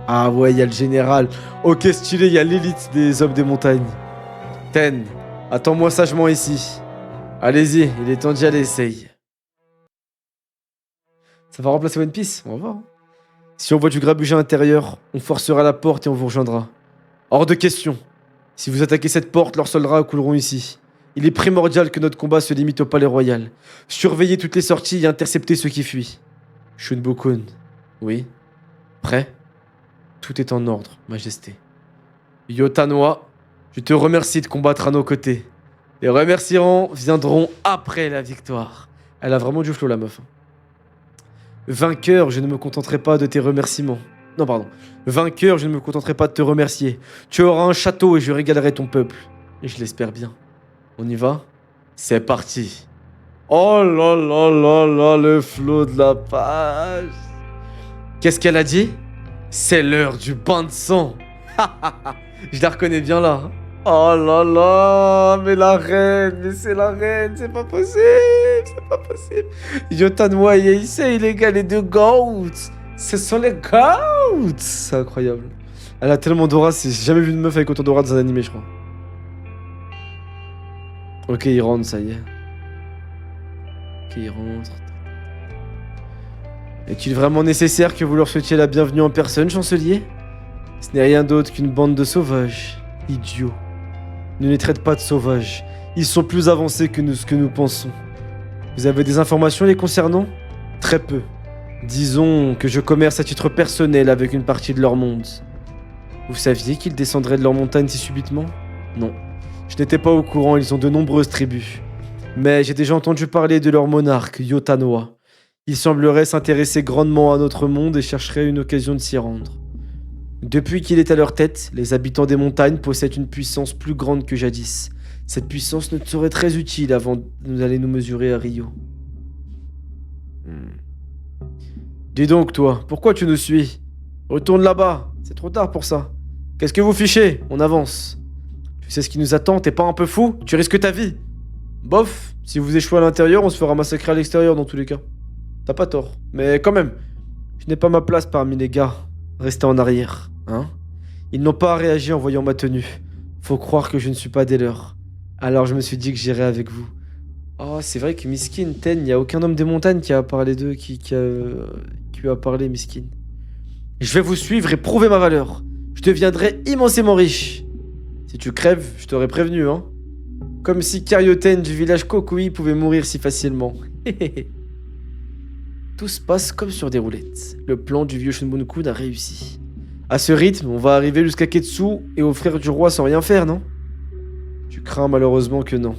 A: Ah ouais, il y a le général. Ok, stylé, il y a l'élite des hommes des montagnes. Ten, attends-moi sagement ici. Allez-y, il est temps d'y aller, essaye. Ça va remplacer One Piece? On va voir. Si on voit du grabuge à l'intérieur, on forcera la porte et on vous rejoindra. Hors de question. Si vous attaquez cette porte, leurs soldats couleront ici. Il est primordial que notre combat se limite au palais royal. Surveillez toutes les sorties et interceptez ceux qui fuient. Shunbokun. Oui. Prêt? Tout est en ordre, Majesté. Yotanoa, je te remercie de combattre à nos côtés. Les remerciements viendront après la victoire. Elle a vraiment du flow, la meuf. Vainqueur, je ne me contenterai pas de tes remerciements. Non, pardon. Vainqueur, je ne me contenterai pas de te remercier. Tu auras un château et je régalerai ton peuple. Et je l'espère bien. On y va? C'est parti. Oh là là là là, le flow de la page. Qu'est-ce qu'elle a dit? C'est l'heure du bain de sang. Je la reconnais bien là. Oh là là, mais la reine, mais c'est la reine, c'est pas possible, c'est pas possible. Yotanoa et Issei, les gars, les deux goats. Ce sont les goats. C'est incroyable. Elle a tellement d'aura, j'ai jamais vu une meuf avec autant d'aura dans un animé, je crois. Ok, il rentre, ça y est. Ok, il rentre. Est-il vraiment nécessaire que vous leur souhaitiez la bienvenue en personne, chancelier? Ce n'est rien d'autre qu'une bande de sauvages. Idiots. Ne les traite pas de sauvages. Ils sont plus avancés que ce que nous pensons. Vous avez des informations les concernant? Très peu. Disons que je commerce à titre personnel avec une partie de leur monde. Vous saviez qu'ils descendraient de leur montagne si subitement? Non. Je n'étais pas au courant, ils ont de nombreuses tribus. Mais j'ai déjà entendu parler de leur monarque, Yotanoa. Il semblerait s'intéresser grandement à notre monde et chercherait une occasion de s'y rendre. Depuis qu'il est à leur tête, les habitants des montagnes possèdent une puissance plus grande que jadis. Cette puissance nous serait très utile avant d'aller nous mesurer à Rio. Dis donc, toi, pourquoi tu nous suis? Retourne là-bas, c'est trop tard pour ça. Qu'est-ce que vous fichez? On avance. Tu sais ce qui nous attend, t'es pas un peu fou? Tu risques ta vie. Bof, si vous échouez à l'intérieur, on se fera massacrer à l'extérieur dans tous les cas. T'as pas tort, mais quand même, je n'ai pas ma place parmi les gars. Restez en arrière, hein? Ils n'ont pas réagi en voyant ma tenue. Faut croire que je ne suis pas des leurs. Alors je me suis dit que j'irais avec vous. Oh, c'est vrai que Miskin, Ten, il n'y a aucun homme des montagnes qui a parlé d'eux, qui lui a parlé, Miskin. Je vais vous suivre et prouver ma valeur. Je deviendrai immensément riche. Si tu crèves, je t'aurais prévenu, hein. Comme si Karyoten du village Kokui pouvait mourir si facilement. Tout se passe comme sur des roulettes. Le plan du vieux Shunbun-kun a réussi. À ce rythme, on va arriver jusqu'à Ketsu et aux frères du roi sans rien faire, non? Tu crains malheureusement que non.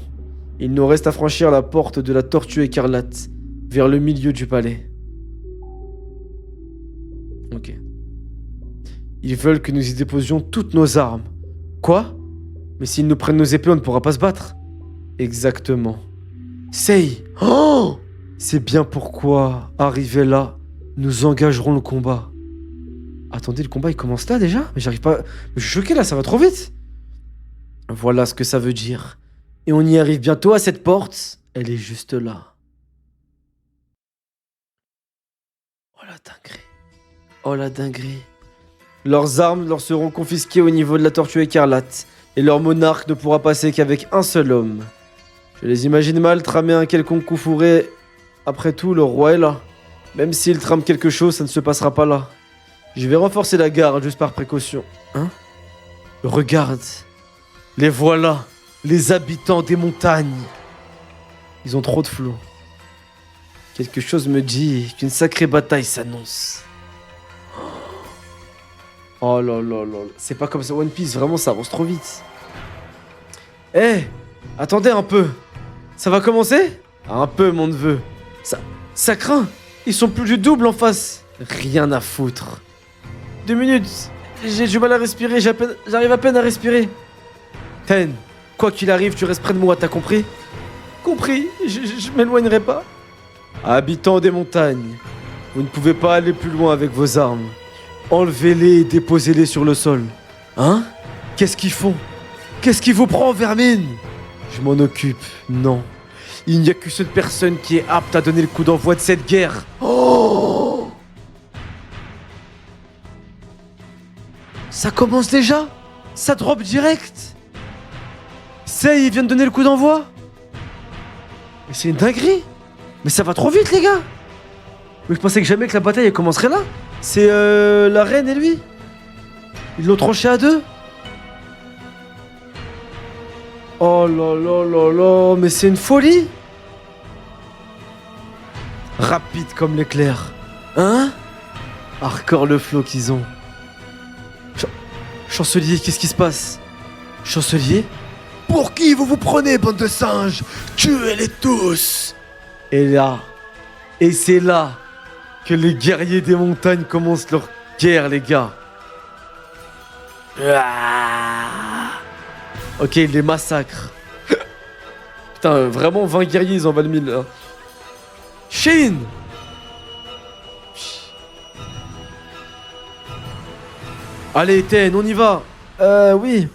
A: Il nous reste à franchir la porte de la tortue écarlate, vers le milieu du palais. Ok. Ils veulent que nous y déposions toutes nos armes. Quoi? Mais s'ils nous prennent nos épées, on ne pourra pas se battre. Exactement. Sei! Oh! C'est bien pourquoi, arrivé là, nous engagerons le combat. Attendez, le combat il commence là déjà? Mais j'arrive pas... Je suis choqué là, ça va trop vite. Voilà ce que ça veut dire. Et on y arrive bientôt à cette porte. Elle est juste là. Oh la dinguerie. Oh la dinguerie. Leurs armes leur seront confisquées au niveau de la tortue écarlate. Et leur monarque ne pourra passer qu'avec un seul homme. Je les imagine mal tramer un quelconque coup fourré. Après tout, le roi est là. Même s'il trame quelque chose, ça ne se passera pas là. Je vais renforcer la garde juste par précaution. Hein? Regarde. Les voilà. Les habitants des montagnes. Ils ont trop de flots. Quelque chose me dit qu'une sacrée bataille s'annonce. Oh là là là. C'est pas comme ça One Piece, vraiment ça avance trop vite. Eh, attendez un peu. Ça va commencer? Un peu mon neveu. Ça craint. Ils sont plus du double en face. Rien à foutre. 2 minutes. J'ai du mal à respirer, j'arrive à peine à respirer. Ten, quoi qu'il arrive, tu restes près de moi, t'as compris? Compris, je m'éloignerai pas. Habitants des montagnes, vous ne pouvez pas aller plus loin avec vos armes. Enlevez-les et déposez-les sur le sol. Hein? Qu'est-ce qu'ils font? Qu'est-ce qui vous prend, vermine? Je m'en occupe, non. Il n'y a qu'une seule personne qui est apte à donner le coup d'envoi de cette guerre. Oh! Ça commence déjà? Ça drop direct? Sei, il vient de donner le coup d'envoi? Mais c'est une dinguerie! Mais ça va trop vite, les gars! Mais je pensais que jamais que la bataille elle commencerait là. C'est la reine et lui. Ils l'ont tranché à 2. Oh là là là là, mais c'est une folie! Rapide comme l'éclair. Hein? Hardcore le flow qu'ils ont. Chancelier, qu'est-ce qui se passe? Chancelier? Pour qui vous vous prenez, bande de singes? Tuez-les tous! Et là, et c'est là que les guerriers des montagnes commencent leur guerre, les gars. Ok, ils les massacrent. Putain, vraiment 20 guerriers, ils en valent 1000 là. Shin! Allez, Ten, on y va. Oui.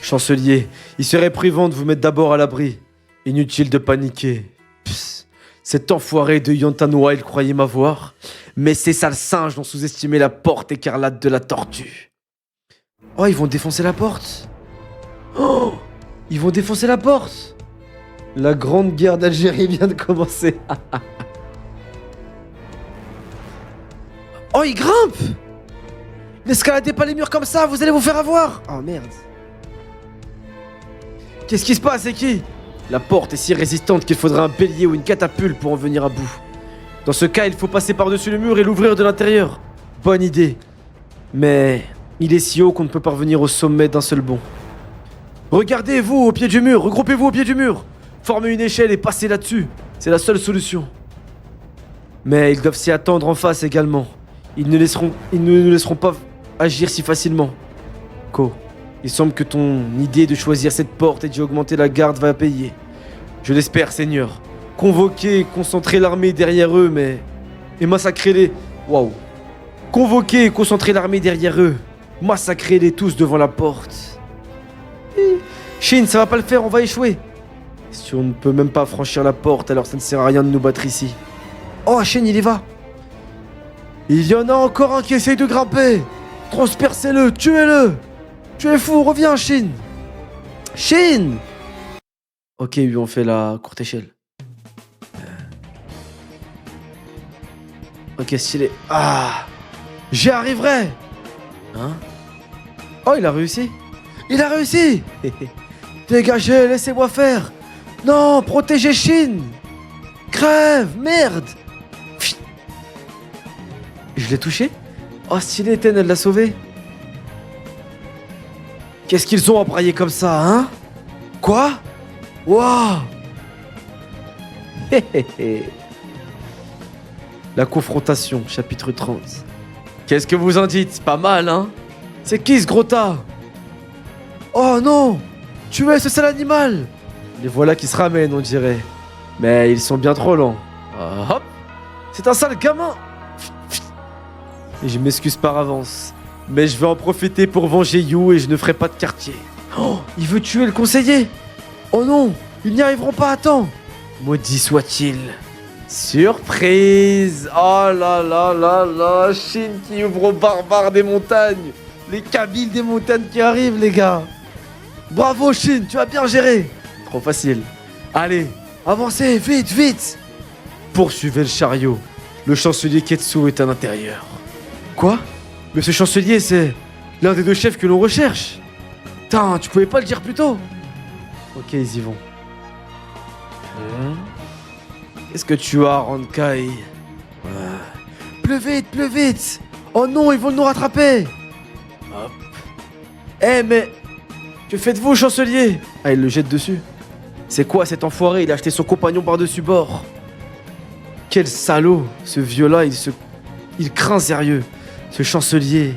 A: Chancelier, il serait prudent de vous mettre d'abord à l'abri. Inutile de paniquer. Psst, cet enfoiré de Yantanoa, il croyait m'avoir. Mais ces sales singes ont sous-estimé la porte écarlate de la tortue. Oh, ils vont défoncer la porte. Oh, ils vont défoncer la porte. La grande guerre d'Algérie vient de commencer. Oh, ils grimpent. N'escaladez pas les murs comme ça, vous allez vous faire avoir. Oh merde. Qu'est-ce qui se passe, c'est qui? La porte est si résistante qu'il faudra un bélier ou une catapulte pour en venir à bout. Dans ce cas, il faut passer par-dessus le mur et l'ouvrir de l'intérieur. Bonne idée. Mais il est si haut qu'on ne peut parvenir au sommet d'un seul bond. Regardez-vous au pied du mur, regroupez-vous au pied du mur. Formez une échelle et passez là-dessus. C'est la seule solution. Mais ils doivent s'y attendre en face également. Ils ne nous laisseront pas agir si facilement. Ko, il semble que ton idée de choisir cette porte et d'y augmenter la garde va payer. Je l'espère, Seigneur. Convoquez et concentrez l'armée derrière eux, et massacrez-les. Waouh. Convoquez et concentrez l'armée derrière eux. Massacrez-les tous devant la porte. Shin, ça va pas le faire, on va échouer. Si on ne peut même pas franchir la porte, alors ça ne sert à rien de nous battre ici. Oh, Shin, il y va. Il y en a encore un qui essaye de grimper. Transpercez-le, tuez-le. Tu es fou, reviens, Shin. Shin. Ok, ils lui ont fait la courte échelle. Ok, stylé. Ah, j'y arriverai. Hein? Oh, il a réussi. Il a réussi. Dégagez, laissez-moi faire. Non, protégez Shin. Crève, merde. Pfft. Je l'ai touché? Oh, stylé, Ten, elle l'a sauvé. Qu'est-ce qu'ils ont à brailler comme ça, hein? Quoi? Waouh. La confrontation, chapitre 30. Qu'est-ce que vous en dites? Pas mal, hein? C'est qui ce gros tas? Oh non! Tuez ce sale animal! Les voilà qui se ramènent, on dirait. Mais ils sont bien trop lents. Hop! C'est un sale gamin! Et je m'excuse par avance. Mais je vais en profiter pour venger You et je ne ferai pas de quartier. Oh! Il veut tuer le conseiller! Oh non! Ils n'y arriveront pas à temps! Maudit soit-il! Surprise! Oh là là là là! Shin qui ouvre aux barbares des montagnes! Les Kabyles des montagnes qui arrivent, les gars! Bravo, Shin! Tu as bien géré! Trop facile. Allez, avancez, vite, vite! Poursuivez le chariot. Le chancelier Ketsu est à l'intérieur. Quoi? Mais ce chancelier, c'est l'un des deux chefs que l'on recherche! Putain, tu pouvais pas le dire plus tôt? Ok, ils y vont. Qu'est-ce que tu as, Rankai? Plus vite, plus vite! Oh non, ils vont nous rattraper! Hop. Eh mais... Que faites-vous, chancelier? Ah, il le jette dessus. C'est quoi cet enfoiré? Il a acheté son compagnon par-dessus bord. Quel salaud! Ce vieux-là, il craint sérieux. Ce chancelier...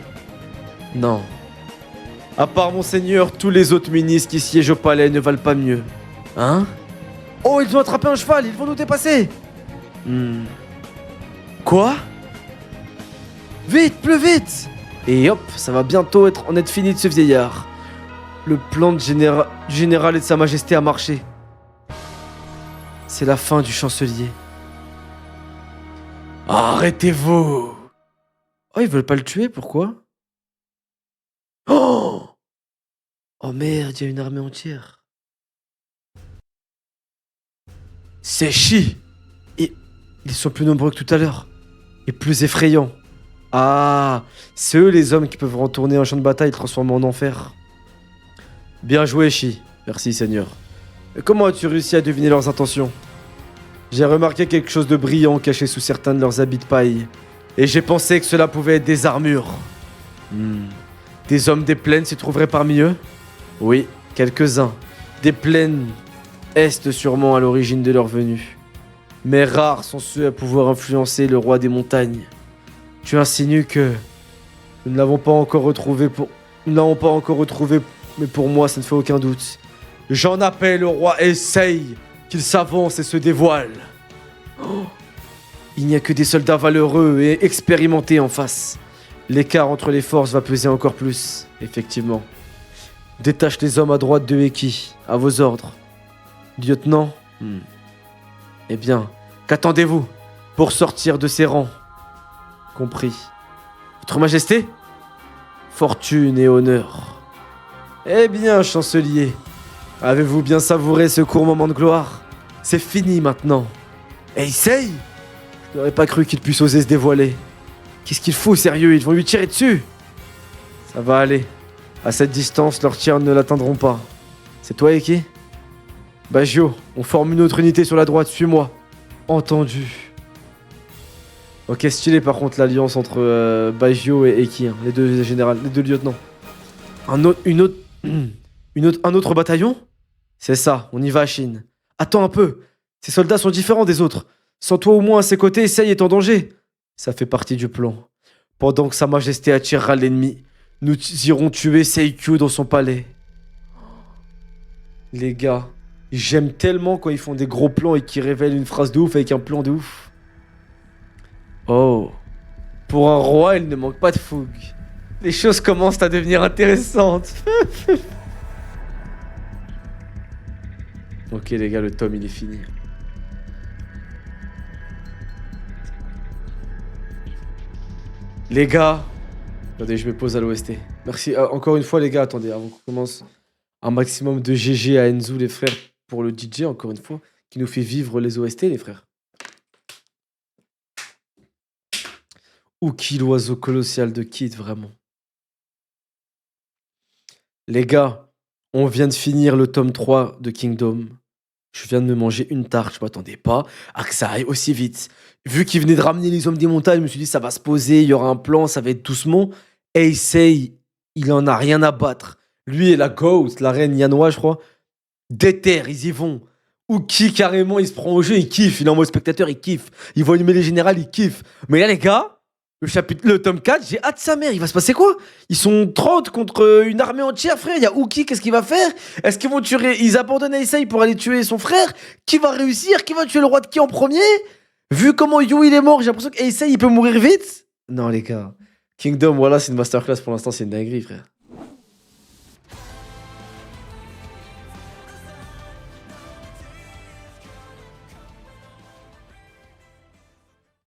A: Non. À part monseigneur, tous les autres ministres qui siègent au palais ne valent pas mieux. Hein? Oh, ils ont attrapé un cheval, ils vont nous dépasser. Quoi? Vite, plus vite! Et hop, ça va bientôt en être fini de ce vieillard. Le plan du général et de sa majesté a marché. C'est la fin du chancelier. Arrêtez-vous! Oh, ils veulent pas le tuer, pourquoi? Oh! Oh merde, il y a une armée entière. C'est chi! Et ils sont plus nombreux que tout à l'heure. Et plus effrayants. Ah, c'est eux les hommes qui peuvent retourner un champ de bataille et transformer en enfer. Bien joué, Shi. Merci, Seigneur. Mais comment as-tu réussi à deviner leurs intentions? J'ai remarqué quelque chose de brillant caché sous certains de leurs habits de paille. Et j'ai pensé que cela pouvait être des armures. Des hommes des plaines se trouveraient parmi eux? Oui, quelques-uns. Des plaines est sûrement à l'origine de leur venue. Mais rares sont ceux à pouvoir influencer le roi des montagnes. Tu insinues que nous ne l'avons pas encore retrouvé mais pour moi ça ne fait aucun doute. J'en appelle au roi Essaye qu'il s'avance et se dévoile. Oh. Il n'y a que des soldats valeureux et expérimentés en face. L'écart entre les forces va peser encore plus, effectivement. Détache les hommes à droite de Eki, à vos ordres. Lieutenant? Eh bien, qu'attendez-vous pour sortir de ces rangs? Compris. Votre Majesté? Fortune et honneur. Eh bien, chancelier, avez-vous bien savouré ce court moment de gloire? C'est fini maintenant. Et essaye! Je n'aurais pas cru qu'il puisse oser se dévoiler. Qu'est-ce qu'il faut, sérieux? Ils vont lui tirer dessus! Ça va aller. À cette distance, leurs tirs ne l'atteindront pas. C'est toi, Eki? Bajio, on forme une autre unité sur la droite, suis-moi. Entendu. Ok, stylé par contre l'alliance entre Bajio et Eki, hein, les deux généraux, les deux lieutenants. Un autre bataillon? C'est ça, on y va, Shin. Attends un peu, ces soldats sont différents des autres. Sans toi au moins à ses côtés, Sei est en danger. Ça fait partie du plan. Pendant que sa majesté attirera l'ennemi, nous irons tuer Seikyu dans son palais. Les gars, j'aime tellement quand ils font des gros plans et qu'ils révèlent une phrase de ouf avec un plan de ouf. Oh, pour un roi, il ne manque pas de fougue. Les choses commencent à devenir intéressantes. Ok les gars, le tome il est fini. Les gars, attendez, je me pose à l'OST. Merci encore une fois les gars, attendez, avant qu'on commence. Un maximum de GG à Enzu les frères pour le DJ, encore une fois, qui nous fait vivre les OST, les frères. Uki, l'oiseau colossal de Kid, vraiment. Les gars, on vient de finir le tome 3 de Kingdom. Je viens de me manger une tarte, je m'attendais pas à que ça aille aussi vite. Vu qu'il venait de ramener les hommes des montagnes, je me suis dit ça va se poser, il y aura un plan, ça va être doucement. Heisei, il en a rien à battre. Lui et la Ghost, la reine Yanhua, je crois, déterre, ils y vont. Uki, carrément, il se prend au jeu, il kiffe. Il est en mode spectateur, il kiffe. Il voit une mêlée générale, il kiffe. Mais là, les gars, le tome 4, j'ai hâte de sa mère. Il va se passer quoi? Ils sont 30 contre une armée entière, frère. Il y a Uki, qu'est-ce qu'il va faire? Est-ce qu'ils vont tuer. Ils abandonnent Heisei pour aller tuer son frère? Qui va réussir? Qui va tuer le roi de qui en premier? Vu comment Yu il est mort, j'ai l'impression que Heisei il peut mourir vite. Non, les gars. Kingdom, voilà, c'est une masterclass pour l'instant, c'est une dinguerie, frère.